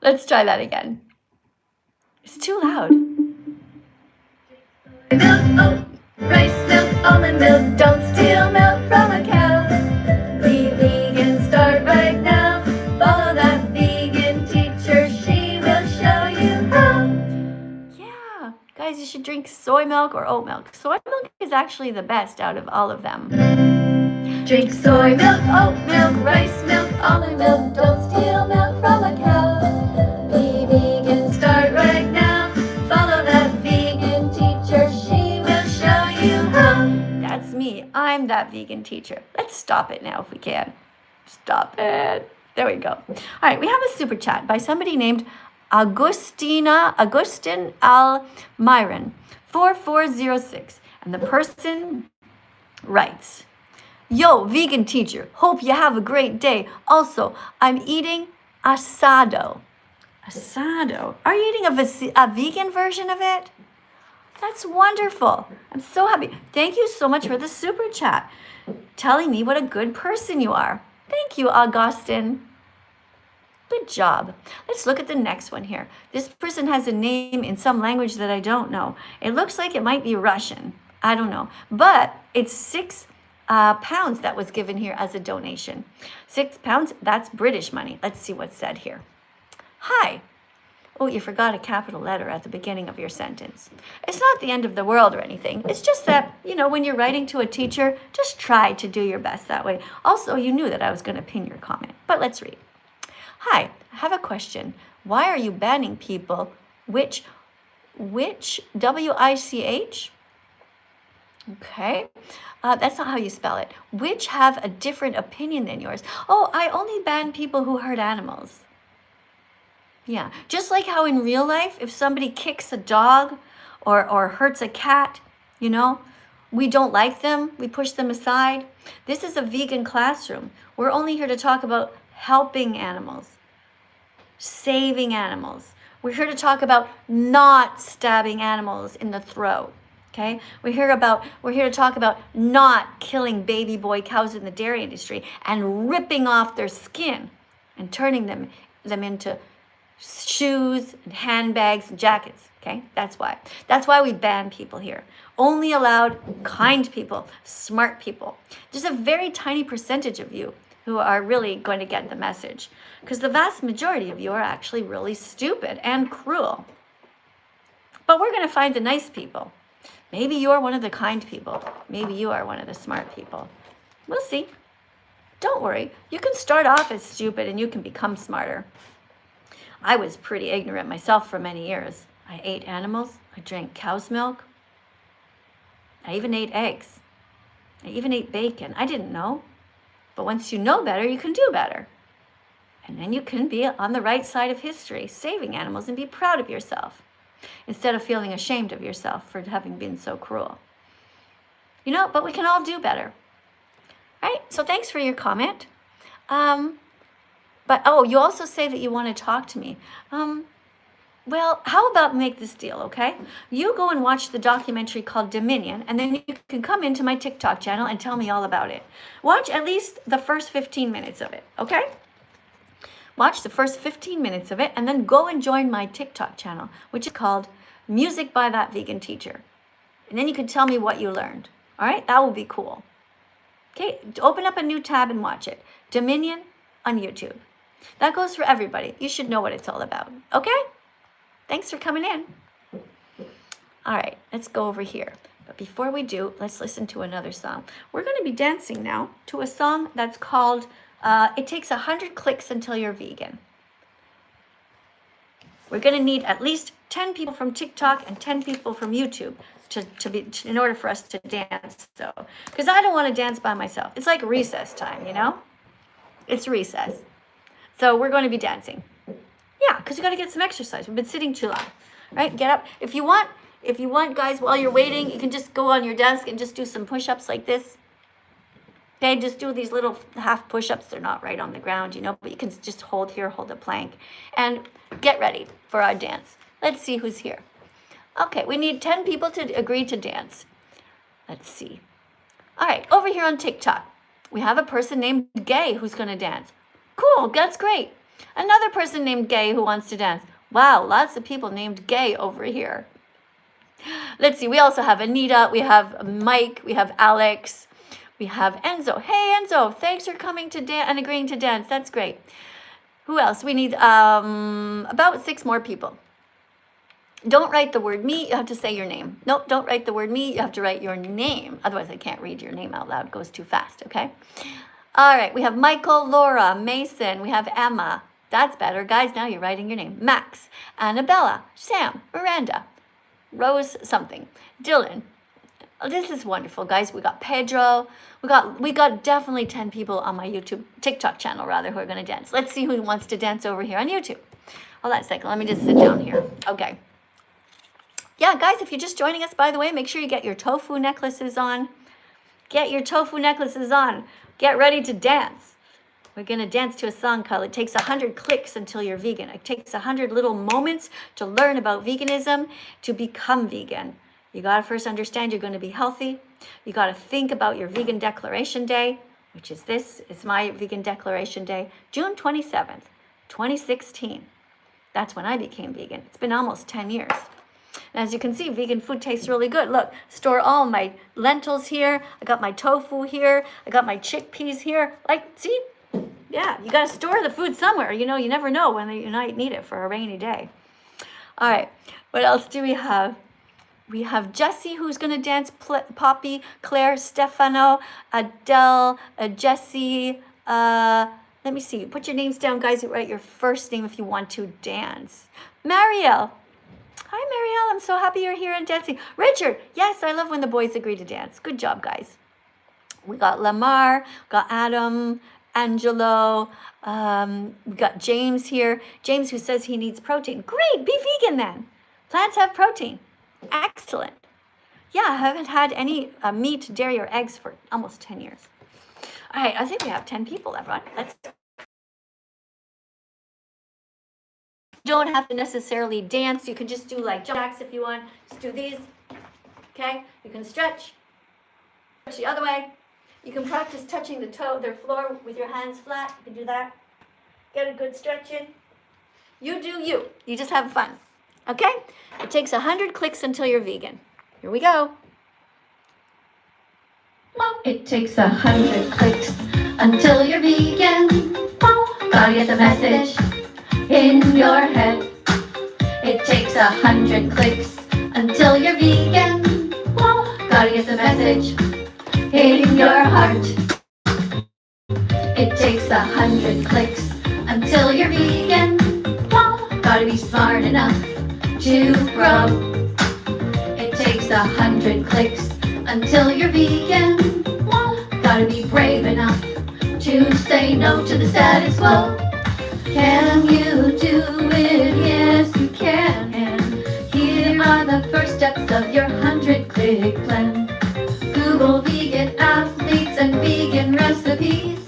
Let's try that again. It's too loud. Milk, oat, rice milk, almond milk. Don't steal milk from a cow. Be vegan, start right now. Follow that vegan teacher. She will show you how. Yeah, guys, you should drink soy milk or oat milk. Soy milk is actually the best out of all of them. Drink soy milk, oat milk, rice milk, almond milk. Don't steal milk from a cow. Be vegan, start right now. Follow that vegan teacher. She will show you how. That's me. I'm that vegan teacher. Let's stop it now if we can. Stop it. There we go. All right, we have a super chat by somebody named Agustin Al Myron 4406, and the person writes, "Yo, vegan teacher, hope you have a great day. Also, I'm eating asado." Asado? Are you eating a vegan version of it? That's wonderful. I'm so happy. Thank you so much for the super chat, telling me what a good person you are. Thank you, Augustin. Good job. Let's look at the next one here. This person has a name in some language that I don't know. It looks like it might be Russian. I don't know. But it's 6 pounds that was given here as a donation. 6 pounds, that's British money. Let's see what's said here. Hi. Oh, you forgot a capital letter at the beginning of your sentence. It's not the end of the world or anything. It's just that, when you're writing to a teacher, just try to do your best that way. Also, you knew that I was going to pin your comment, but let's read. Hi, I have a question. Why are you banning people which W-I-C-H? Okay, that's not how you spell it. Which have a different opinion than yours. Oh, I only ban people who hurt animals. Yeah, just like how in real life, if somebody kicks a dog or hurts a cat, we don't like them, we push them aside. This is a vegan classroom. We're only here to talk about helping animals, saving animals. We're here to talk about not stabbing animals in the throat. Okay, we're here to talk about not killing baby boy cows in the dairy industry and ripping off their skin and turning them into shoes and handbags and jackets. Okay, that's why we ban people here. Only allowed kind people, smart people. There's a very tiny percentage of you who are really going to get the message, because the vast majority of you are actually really stupid and cruel. But we're going to find the nice people. Maybe you are one of the kind people. Maybe you are one of the smart people. We'll see. Don't worry. You can start off as stupid and you can become smarter. I was pretty ignorant myself for many years. I ate animals. I drank cow's milk. I even ate eggs. I even ate bacon. I didn't know. But once you know better, you can do better. And then you can be on the right side of history, saving animals, and be proud of yourself, instead of feeling ashamed of yourself for having been so cruel. But we can all do better. Right? So thanks for your comment. But you also say that you want to talk to me. Well, how about make this deal, okay? You go and watch the documentary called Dominion, and then you can come into my TikTok channel and tell me all about it. Watch at least the first 15 minutes of it, okay? Watch the first 15 minutes of it, and then go and join my TikTok channel, which is called Music by That Vegan Teacher. And then you can tell me what you learned, all right? That will be cool. Okay, open up a new tab and watch it. Dominion on YouTube. That goes for everybody. You should know what it's all about, okay? Thanks for coming in. All right, let's go over here. But before we do, let's listen to another song. We're going to be dancing now to a song that's called It Takes 100 Clicks Until You're Vegan. We're going to need at least 10 people from TikTok and 10 people from YouTube in order for us to dance. So, because I don't want to dance by myself. It's like recess time, It's recess. So we're going to be dancing. Yeah, because you got to get some exercise. We've been sitting too long, right? Get up. If you want, guys, while you're waiting, you can just go on your desk and just do some push-ups like this. Okay, just do these little half push-ups. They're not right on the ground, but you can just hold here, hold a plank, and get ready for our dance. Let's see who's here. Okay, we need 10 people to agree to dance. Let's see. All right, over here on TikTok, we have a person named Gay who's going to dance. Cool, that's great. Another person named Gay who wants to dance. Wow, lots of people named Gay over here. Let's see, we also have Anita, we have Mike, we have Alex, we have Enzo. Hey, Enzo, thanks for coming to dance and agreeing to dance. That's great. Who else? We need about 6 more people. Don't write the word me, you have to say your name. Nope, don't write the word me, you have to write your name. Otherwise, I can't read your name out loud, it goes too fast, okay? All right, we have Michael, Laura, Mason, we have Emma. That's better. Guys, now you're writing your name. Max, Annabella, Sam, Miranda, Rose something, Dylan. Oh, this is wonderful, guys. We got Pedro. We got definitely 10 people on my TikTok channel, rather, who are going to dance. Let's see who wants to dance over here on YouTube. Hold on a second. Let me just sit down here. Okay. Yeah, guys, if you're just joining us, by the way, make sure you get your tofu necklaces on. Get your tofu necklaces on. Get ready to dance. We're going to dance to a song called It Takes 100 Clicks Until You're Vegan. It takes 100 little moments to learn about veganism, to become vegan. You got to first understand you're going to be healthy. You got to think about your vegan declaration day, which is this. It's my vegan declaration day, June 27th, 2016. That's when I became vegan. It's been almost 10 years. And as you can see, vegan food tastes really good. Look, store all my lentils here. I got my tofu here. I got my chickpeas here. Like, see? Yeah, you got to store the food somewhere. You know, you never know when you might need it for a rainy day. All right, what else do we have? We have Jessie, who's going to dance, Poppy, Claire, Stefano, Adele, Jessie. Let me see. Put your names down, guys. Write your first name if you want to dance. Marielle. Hi, Marielle. I'm so happy you're here and dancing. Richard. Yes, I love when the boys agree to dance. Good job, guys. We got Lamar, got Adam, Angelo. We got James here. James, who says he needs protein. Great. Be vegan then. Plants have protein. Excellent. Yeah, I haven't had any meat, dairy, or eggs for almost 10 years. All right, I think we have 10 people, everyone. You don't have to necessarily dance. You can just do like jacks if you want. Just do these, okay? You can stretch the other way. You can practice touching the floor with your hands flat. You can do that. Get a good stretch in. You do you. You just have fun. Okay? It takes 100 clicks until you're vegan. Here we go. It takes 100 clicks until you're vegan. Gotta get the message in your head. It takes 100 clicks until you're vegan. Gotta get the message in your heart. It takes 100 clicks until you're vegan. Gotta be smart enough to grow. It takes 100 clicks until you're vegan. Gotta be brave enough to say no to the status quo. Can you do it? Yes, you can. And here are the first steps of your 100-click plan. Google vegan athletes and vegan recipes.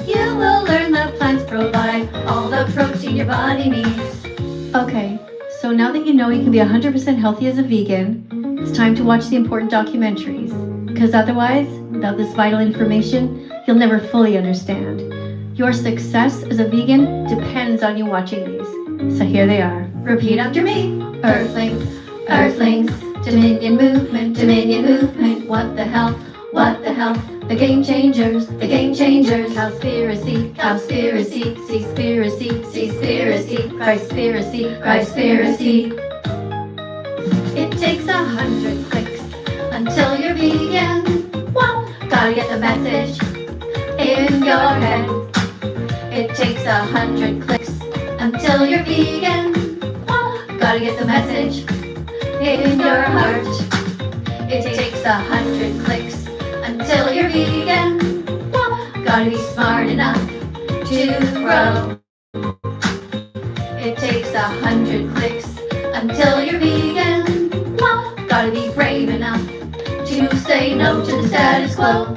You will learn that plants provide all the protein your body needs. Okay, so now that you know you can be 100% healthy as a vegan, it's time to watch the important documentaries. Because otherwise, without this vital information, you'll never fully understand. Your success as a vegan depends on you watching these. So here they are. Repeat after me. Earthlings, Earthlings, Dominion movement, what the hell, the game changers, Cowspiracy, Seaspiracy, Christspiracy. It takes 100 clicks until you're vegan. Gotta get the message in your head. It takes 100 clicks until you're vegan. Gotta get the message in your heart. It takes 100 clicks until you're vegan. Gotta be smart enough to grow. It takes 100 clicks until you're vegan. Gotta be brave enough to say no to the status quo.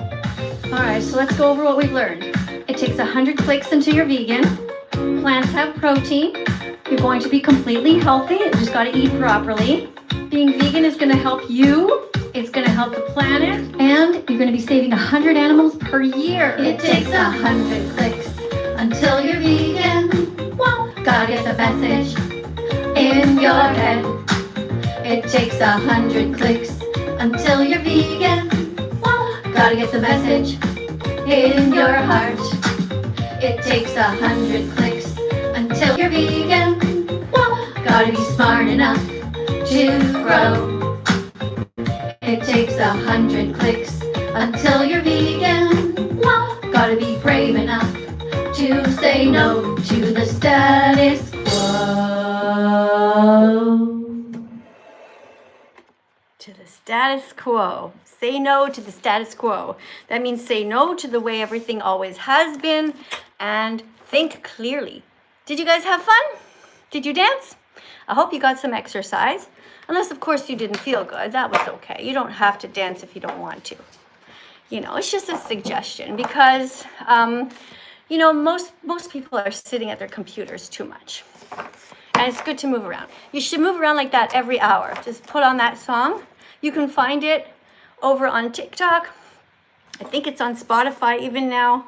Alright, so let's go over what we've learned. It takes 100 clicks until you're vegan. Plants have protein. You're going to be completely healthy. You just got to eat properly. Being vegan is going to help you. It's going to help the planet. And you're going to be saving 100 animals per year. It takes 100 clicks until you're vegan. Well, gotta get the message in your head. It takes 100 clicks until you're vegan. Well, gotta get the message in your heart. It takes 100 clicks until you're vegan. Well, gotta be smart enough to grow. It takes 100 clicks until you're vegan. Well, gotta be brave enough to say no to the status quo. To the status quo. Say no to the status quo. That means say no to the way everything always has been and think clearly. Did you guys have fun? Did you dance? I hope you got some exercise. Unless, of course, you didn't feel good. That was okay. You don't have to dance if you don't want to. You know, it's just a suggestion because, you know, most people are sitting at their computers too much. And it's good to move around. You should move around like that every hour. Just put on that song. You can find it over on TikTok. I think it's on Spotify even now.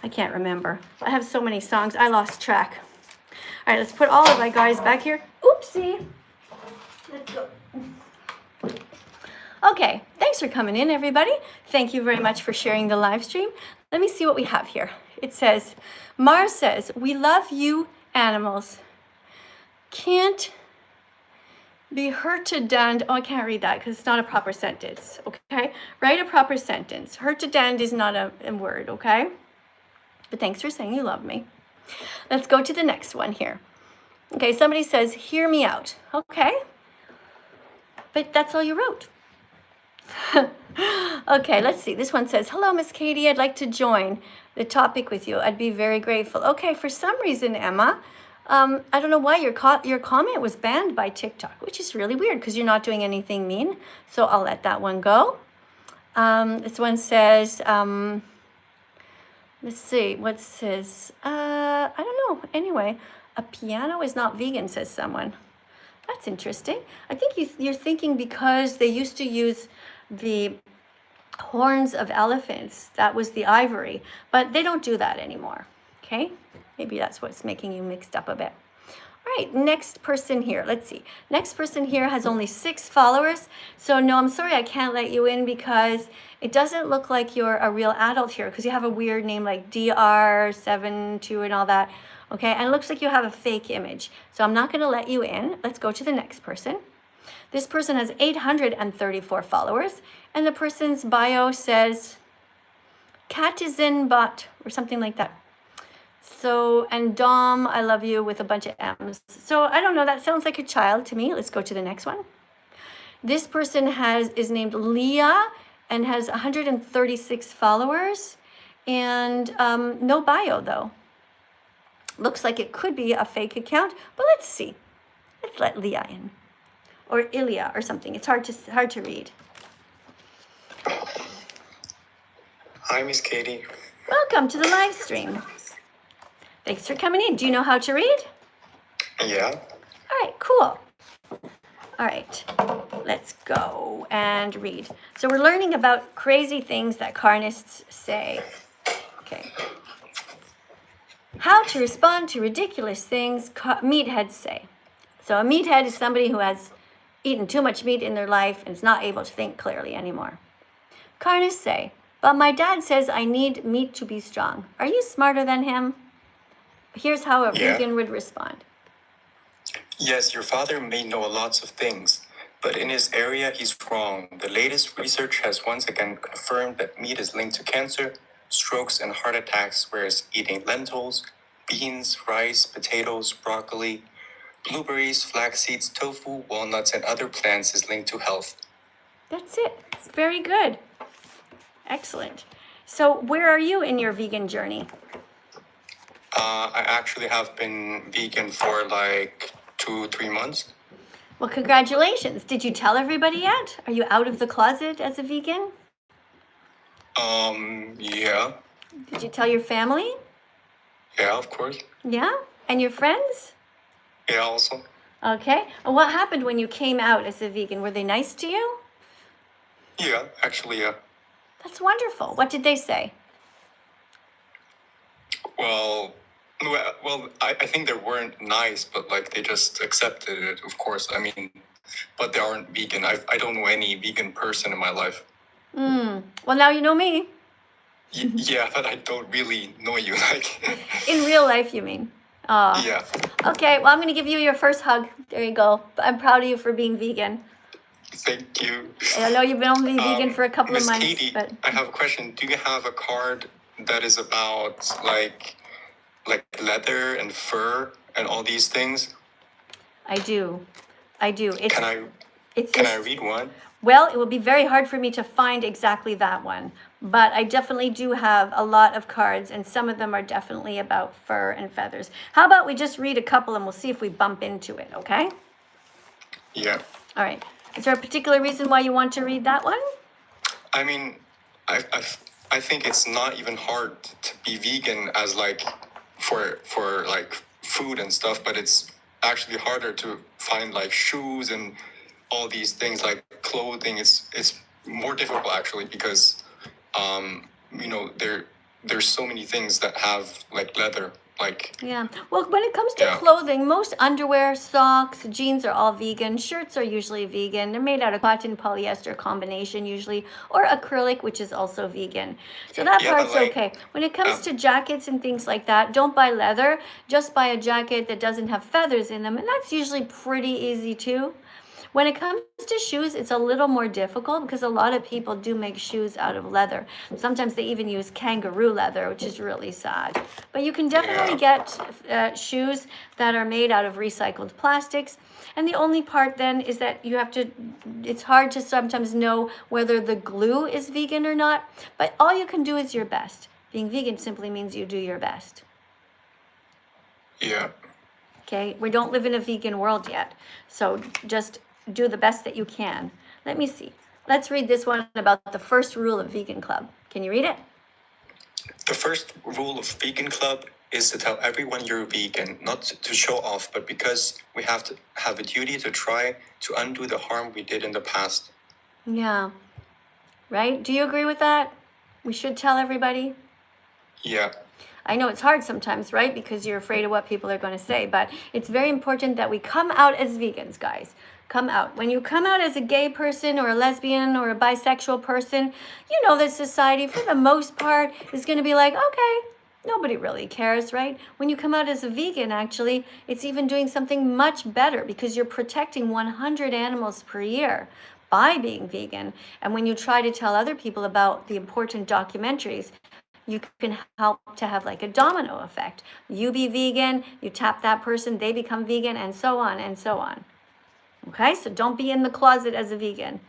I can't remember. I have so many songs, I lost track. All right, let's put all of my guys back here. Oopsie. Let's go. Okay, thanks for coming in, everybody. Thank you very much for sharing the live stream. Let me see what we have here. It says, Mars says, we love you, animals. Can't be hurted and, oh, I can't read that because it's not a proper sentence, okay? Write a proper sentence. Hurted and is not a word, okay? But thanks for saying you love me. Let's go to the next one here. Okay, somebody says, hear me out. Okay, but that's all you wrote. Okay, let's see. This one says, hello, Miss Katie. I'd like to join the topic with you. I'd be very grateful. Okay, for some reason, Emma, I don't know why your comment was banned by TikTok, which is really weird because you're not doing anything mean. So I'll let that one go. This one says, let's see, what says, I don't know. Anyway, a piano is not vegan, says someone. That's interesting. I think you're thinking because they used to use the horns of elephants, that was the ivory, but they don't do that anymore, okay? Maybe that's what's making you mixed up a bit. All right, next person here, let's see. Next person here has only 6 followers, so no, I'm sorry I can't let you in because it doesn't look like you're a real adult here because you have a weird name like DR72 and all that, okay? And it looks like you have a fake image, so I'm not gonna let you in. Let's go to the next person. This person has 834 followers, and the person's bio says, cat is in bot, or something like that. So, and Dom, I love you with a bunch of M's. So I don't know, that sounds like a child to me. Let's go to the next one. This person is named Leah and has 136 followers and no bio though. Looks like it could be a fake account, but let's see. Let's let Leah in. Or Ilya or something. It's hard to read.
Hi, Miss Katie.
Welcome to the live stream. Thanks for coming in. Do you know how to read?
Yeah.
All right, cool. All right, let's go and read. So we're learning about crazy things that carnists say. Okay. How to respond to ridiculous things meatheads say. So a meathead is somebody who has eaten too much meat in their life and is not able to think clearly anymore. Carnists say, but my dad says I need meat to be strong. Are you smarter than him? Here's how a vegan would respond.
Yes, your father may know lots of things, but in his area, he's wrong. The latest research has once again confirmed that meat is linked to cancer, strokes, and heart attacks, whereas eating lentils, beans, rice, potatoes, broccoli, blueberries, flax seeds, tofu, walnuts, and other plants is linked to health.
That's it. Very good. Excellent. So where are you in your vegan journey?
I actually have been vegan for like 2-3 months.
Well, congratulations. Did you tell everybody yet? Are you out of the closet as a vegan?
Yeah.
Did you tell your family?
Yeah, of course.
Yeah? And your friends?
Yeah, also.
Okay. And what happened when you came out as a vegan? Were they nice to you?
Yeah, actually, yeah.
That's wonderful. What did they say?
Well, I think they weren't nice, but like they just accepted it, of course. I mean, but they aren't vegan. I don't know any vegan person in my life.
Well, now you know me.
Yeah, but I don't really know you. Like,
In real life, you mean? Aw.
yeah.
Okay, well, I'm going to give you your first hug. There you go. I'm proud of you for being vegan.
Thank you.
I know you've been only vegan for a couple of
Miss
months,
Katie,
but
I have a question. Do you have a card that is about like leather and fur and all these things?
I do. I do.
Can I
It's
can I
just,
read one?
well, it would be very hard for me to find exactly that one, but I definitely do have a lot of cards, and some of them are definitely about fur and feathers. How about we just read a couple and we'll see if we bump into it, okay?
Yeah.
All right. Is there a particular reason why you want to read that one?
I mean, I think it's not even hard to be vegan as like for like food and stuff, but it's actually harder to find like shoes and all these things like clothing. It's more difficult actually because you know there's so many things that have like leather like
Yeah. Well, when it comes to
Yeah.
clothing, most underwear, socks, jeans are all vegan. Shirts are usually vegan. They're made out of cotton polyester combination usually, or acrylic, which is also vegan. So that
Yeah, but
part's
like,
okay. When it comes
um,
to jackets and things like that, don't buy leather. Just buy a jacket that doesn't have feathers in them, and that's usually pretty easy too. When it comes to shoes, it's a little more difficult because a lot of people do make shoes out of leather. Sometimes they even use kangaroo leather, which is really sad. But you can definitely get shoes that are made out of recycled plastics. And the only part then is that you have to, it's hard to sometimes know whether the glue is vegan or not. But all you can do is your best. Being vegan simply means you do your best.
yeah.
Okay, we don't live in a vegan world yet. So just do the best that you can. Let me see. Let's read this one about the first rule of Vegan Club. Can you read it?
The first rule of Vegan Club is to tell everyone you're vegan, not to show off, but because we have to have a duty to try to undo the harm we did in the past.
Yeah. Right? Do you agree with that? We should tell everybody?
Yeah.
I know it's hard sometimes, right? Because you're afraid of what people are going to say, but it's very important that we come out as vegans, guys. Come out. When you come out as a gay person or a lesbian or a bisexual person, you know that society, for the most part, is going to be like, okay, nobody really cares, right? When you come out as a vegan, actually, it's even doing something much better because you're protecting 100 animals per year by being vegan. And when you try to tell other people about the important documentaries, you can help to have like a domino effect. You be vegan, you tap that person, they become vegan, and so on and so on. Okay, so don't be in the closet as a vegan.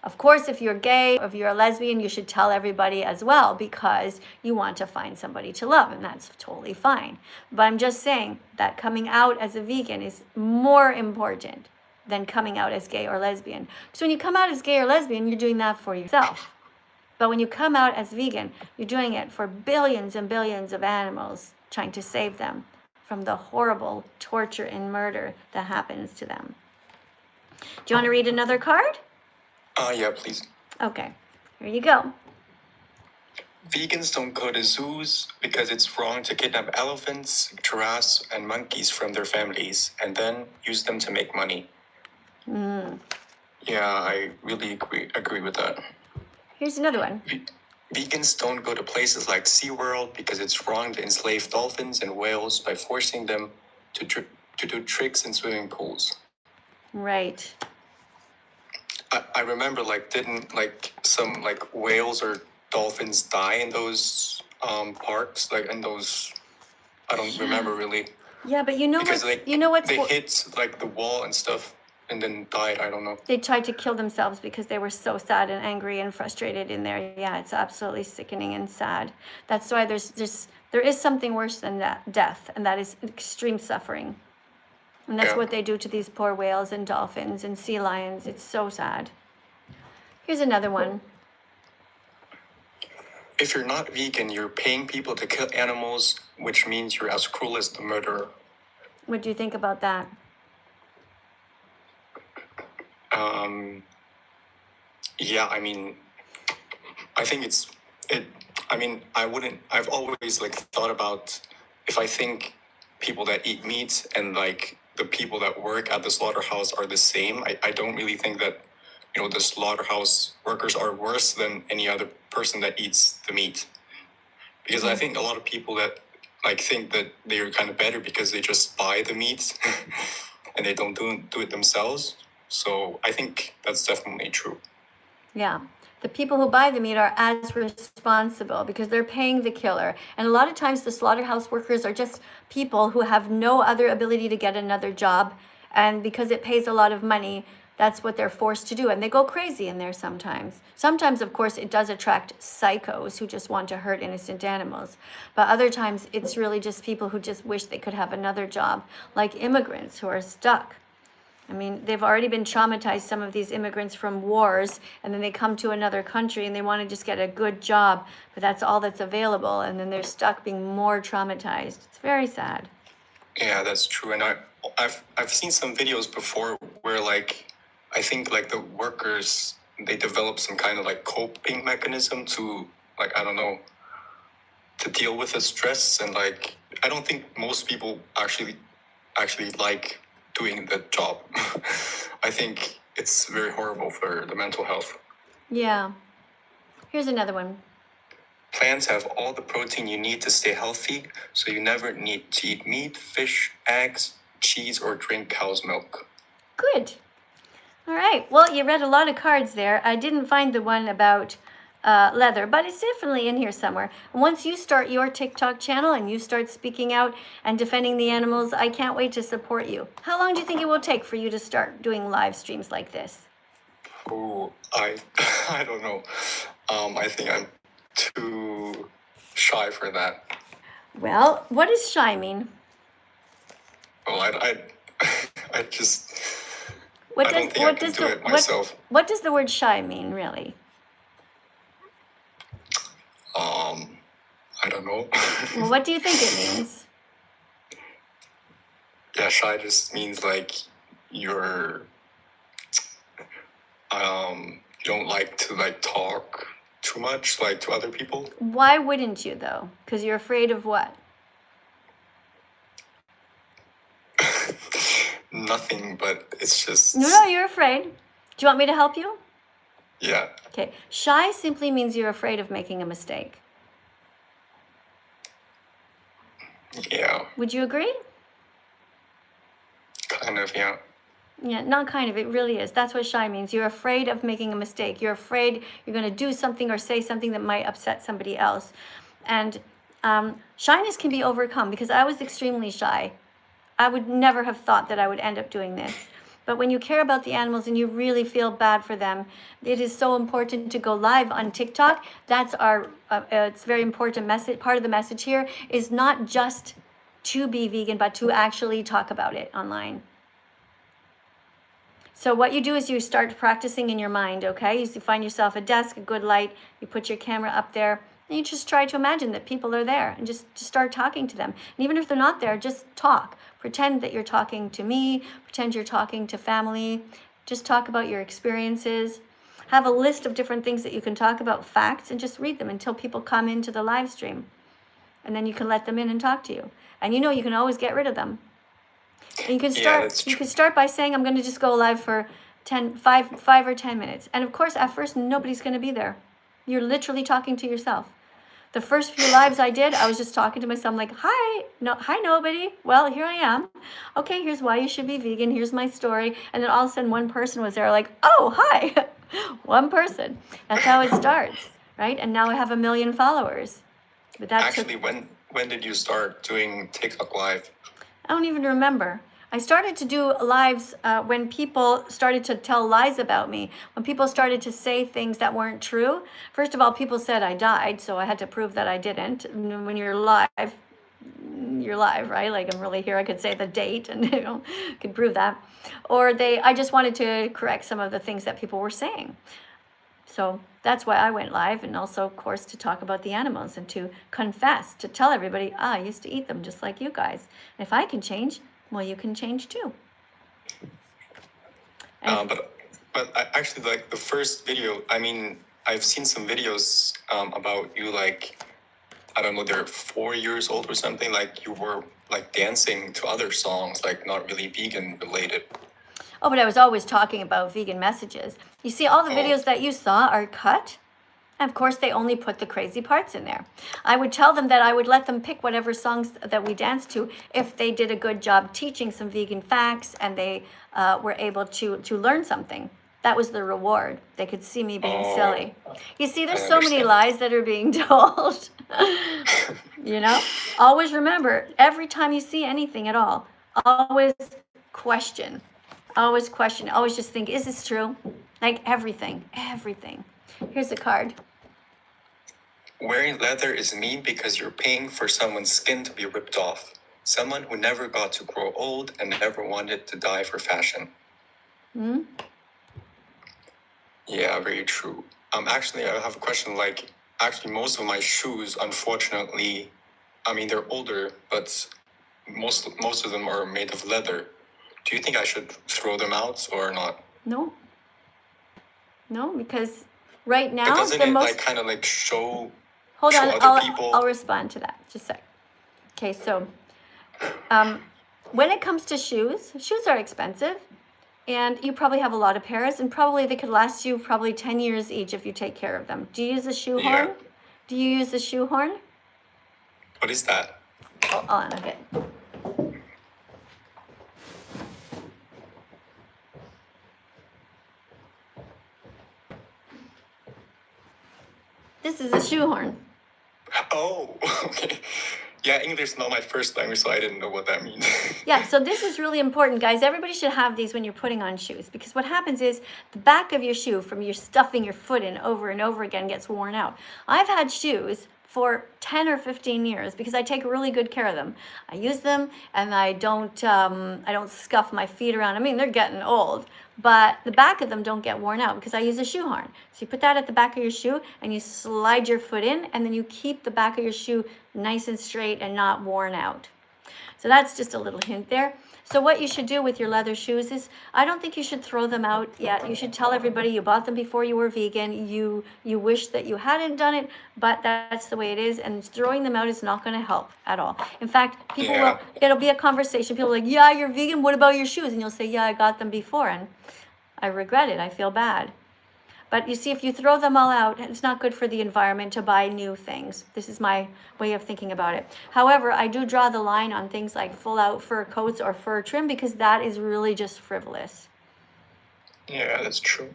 Of course, if you're gay or if you're a lesbian, you should tell everybody as well because you want to find somebody to love, and that's totally fine. But I'm just saying that coming out as a vegan is more important than coming out as gay or lesbian. Because when you come out as gay or lesbian, you're doing that for yourself. But when you come out as vegan, you're doing it for billions and billions of animals, trying to save them from the horrible torture and murder that happens to them. Do you want to read another card?
Yeah, please.
Okay, here you go.
Vegans don't go to zoos because it's wrong to kidnap elephants, giraffes, and monkeys from their families and then use them to make money. Yeah, I really agree with that.
Here's another one.
Vegans don't go to places like SeaWorld because it's wrong to enslave dolphins and whales by forcing them to do tricks in swimming pools.
Right.
I remember didn't some whales or dolphins die in those parks in those I don't remember really
Yeah, but you know
because
what's
they hit the wall and stuff and then died. I don't know.
They tried to kill themselves because they were so sad and angry and frustrated in there. Yeah, it's absolutely sickening and sad. That's why there is something worse than that, death, and that is extreme suffering. And that's what they do to these poor whales and dolphins and sea lions. It's so sad. Here's another one.
If you're not vegan, you're paying people to kill animals, which means you're as cruel as the murderer.
What do you think about that?
Yeah, I mean, I think I've always like thought about if I think people that eat meat and like the people that work at the slaughterhouse are the same. I don't really think that, the slaughterhouse workers are worse than any other person that eats the meat. Because I think a lot of people that like think that they're kind of better because they just buy the meat and they don't do it themselves. So I think that's definitely true.
Yeah. The people who buy the meat are as responsible because they're paying the killer. And a lot of times the slaughterhouse workers are just people who have no other ability to get another job. And because it pays a lot of money, that's what they're forced to do. And they go crazy in there sometimes. Sometimes, of course, it does attract psychos who just want to hurt innocent animals. But other times it's really just people who just wish they could have another job, like immigrants who are stuck. I mean, they've already been traumatized, some of these immigrants from wars, and then they come to another country and they want to just get a good job, but that's all that's available, and then they're stuck being more traumatized. It's very sad.
Yeah, that's true. And I've seen some videos before where like I think like the workers, they develop some kind of like coping mechanism to like, I don't know, to deal with the stress. And like I don't think most people actually like doing the job. I think it's very horrible for the mental health.
Yeah. Here's another one.
Plants have all the protein you need to stay healthy, so you never need to eat meat, fish, eggs, cheese, or drink cow's milk.
Good. All right. Well, you read a lot of cards there. I didn't find the one about leather, but it's definitely in here somewhere. And once you start your TikTok channel and you start speaking out and defending the animals, I can't wait to support you. How long do you think it will take for you to start doing live streams like this?
Oh, I don't know. I think I'm too shy for that.
Well, what does shy mean?
Well, I just
What
I don't think I can do it myself.
What does the word shy mean, really?
I don't know.
Well, what do you think it means?
Yeah, shy just means like you're you don't like to like talk too much like to other people.
Why wouldn't you though? Because you're afraid of what?
Nothing, but it's just
No, you're afraid. Do you want me to help you?
Yeah.
Okay. Shy simply means you're afraid of making a mistake.
Yeah.
Would you agree?
Kind of, yeah.
Yeah, not kind of. It really is. That's what shy means. You're afraid of making a mistake. You're afraid you're going to do something or say something that might upset somebody else. And shyness can be overcome because I was extremely shy. I would never have thought that I would end up doing this. But when you care about the animals and you really feel bad for them, it is so important to go live on TikTok. That's our, it's very important message. Part of the message here is not just to be vegan, but to actually talk about it online. So what you do is you start practicing in your mind, okay? You find yourself a desk, a good light, you put your camera up there, and you just try to imagine that people are there and just start talking to them. And even if they're not there, just talk. Pretend that you're talking to me, pretend you're talking to family, just talk about your experiences. Have a list of different things that you can talk about, facts, and just read them until people come into the live stream. And then you can let them in and talk to you. And you can always get rid of them. And you can start. You can start by saying, "I'm going to just go live for 5 or 10 minutes." And of course, at first, nobody's going to be there. You're literally talking to yourself. The first few lives I did, I was just talking to myself, like, "Hi, nobody. Well, here I am. Okay, here's why you should be vegan. Here's my story." And then all of a sudden, one person was there, like, "Oh, hi." One person. That's how it starts, right? And now I have 1 million followers. But that
Actually, when did you start doing TikTok live?
I don't even remember. I started to do lives when people started to tell lies about me, when people started to say things that weren't true. First of all, people said I died, so I had to prove that I didn't. And when you're live, right? Like I'm really here, I could say the date and could prove that. Or I just wanted to correct some of the things that people were saying. So that's why I went live, and also, of course, to talk about the animals and to confess, to tell everybody, I used to eat them just like you guys. And if I can change, well, you can change too.
But But actually, like the first video, I mean, I've seen some videos about you, like, I don't know, they're 4 years old or something. Like you were like dancing to other songs, like not really vegan related.
Oh, but I was always talking about vegan messages. You see, all the
Oh.
videos that you saw are cut. And of course, they only put the crazy parts in there. I would tell them that I would let them pick whatever songs that we danced to if they did a good job teaching some vegan facts and they were able to learn something. That was the reward. They could see me being silly. You see, there's so many
understand.
lies that are being told. You know? Always remember, every time you see anything at all, always question. Always question. Always just think, is this true? Like everything. Here's a card.
Wearing leather is mean because you're paying for someone's skin to be ripped off. Someone who never got to grow old and never wanted to die for fashion. Yeah, very true. Actually, I have a question. Like, actually, most of my shoes, unfortunately, I mean, they're older, but most of them are made of leather. Do you think I should throw them out or not?
No, because right
But
now
doesn't
the
it
most.
like kind of like show
Hold on,
other people?
I'll respond to that. Just a sec. Okay, so when it comes to shoes are expensive, and you probably have a lot of pairs, and probably they could last you probably 10 years each if you take care of them. Do you use a shoe horn?
Yeah.
Do you use a shoe horn?
What is that?
Hold on a bit. This is a shoe horn.
Oh, okay. Yeah, English is not my first language, so I didn't know what that means.
Yeah, so this is really important, guys. Everybody should have these when you're putting on shoes, because what happens is the back of your shoe from your stuffing your foot in over and over again gets worn out. I've had shoes for 10 or 15 years because I take really good care of them. I use them and I don't scuff my feet around. I mean, they're getting old, but the back of them don't get worn out because I use a shoe horn. So you put that at the back of your shoe and you slide your foot in, and then you keep the back of your shoe nice and straight and not worn out. So that's just a little hint there. So what you should do with your leather shoes is, I don't think you should throw them out yet. You should tell everybody you bought them before you were vegan. You wish that you hadn't done it, but that's the way it is. And throwing them out is not going to help at all. In fact, it'll be a conversation. People are like, yeah, you're vegan. What about your shoes? And you'll say, yeah, I got them before. And I regret it. I feel bad. But you see, if you throw them all out, it's not good for the environment to buy new things. This is my way of thinking about it. However, I do draw the line on things like full out fur coats or fur trim, because that is really just frivolous.
Yeah, that's true.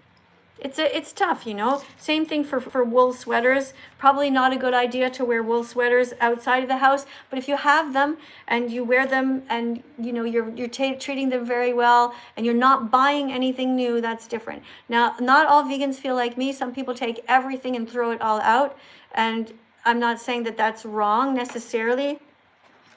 It's tough, you know. Same thing for wool sweaters. Probably not a good idea to wear wool sweaters outside of the house. But if you have them and you wear them, and you know you're treating them very well, and you're not buying anything new, that's different. Now, not all vegans feel like me. Some people take everything and throw it all out, and I'm not saying that that's wrong necessarily,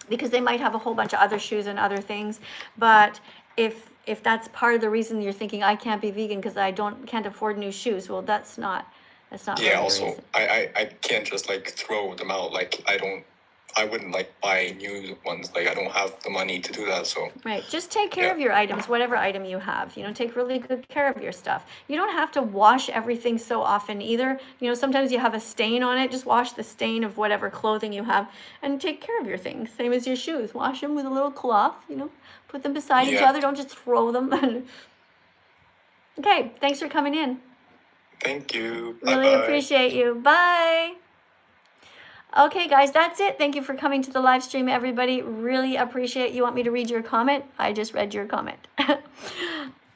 because they might have a whole bunch of other shoes and other things. But if that's part of the reason you're thinking I can't be vegan because I can't afford new shoes, well, that's not
Yeah,
really the
also,
reason.
I can't just like throw them out. Like, I wouldn't like buy new ones. Like, I don't have the money to do that, so.
Right. Just take care
Yeah.
of your items, whatever item you have. You know, take really good care of your stuff. You don't have to wash everything so often either. You know, sometimes you have a stain on it. Just wash the stain of whatever clothing you have and take care of your things. Same as your shoes. Wash them with a little cloth, you know, put them beside each
Yeah.
other. Don't just throw them. Okay. Thanks for coming in.
Thank you.
Really
Bye-bye.
appreciate you. Bye. Okay, guys, that's it. Thank you for coming to the live stream, everybody. Really appreciate you. Want me to read your comment? I just read your comment.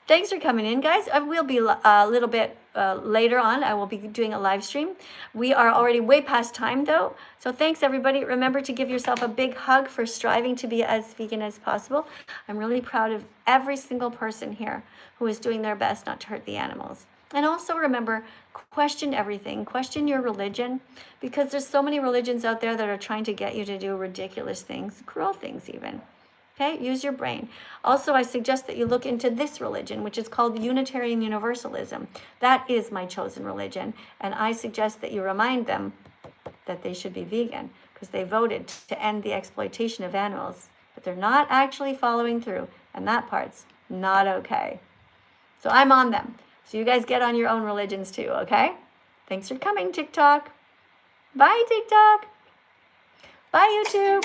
Thanks for coming in, guys. I will be a little bit later on. I will be doing a live stream. We are already way past time, though. So thanks, everybody. Remember to give yourself a big hug for striving to be as vegan as possible. I'm really proud of every single person here who is doing their best not to hurt the animals. And also remember, question everything. Question your religion, because there's so many religions out there that are trying to get you to do ridiculous things, cruel things even. Okay, use your brain. Also, I suggest that you look into this religion, which is called Unitarian Universalism. That is my chosen religion, and I suggest that you remind them that they should be vegan, because they voted to end the exploitation of animals, but they're not actually following through, and that part's not okay. So I'm on them. So you guys get on your own religions too, okay? Thanks for coming, TikTok. Bye, TikTok. Bye, YouTube.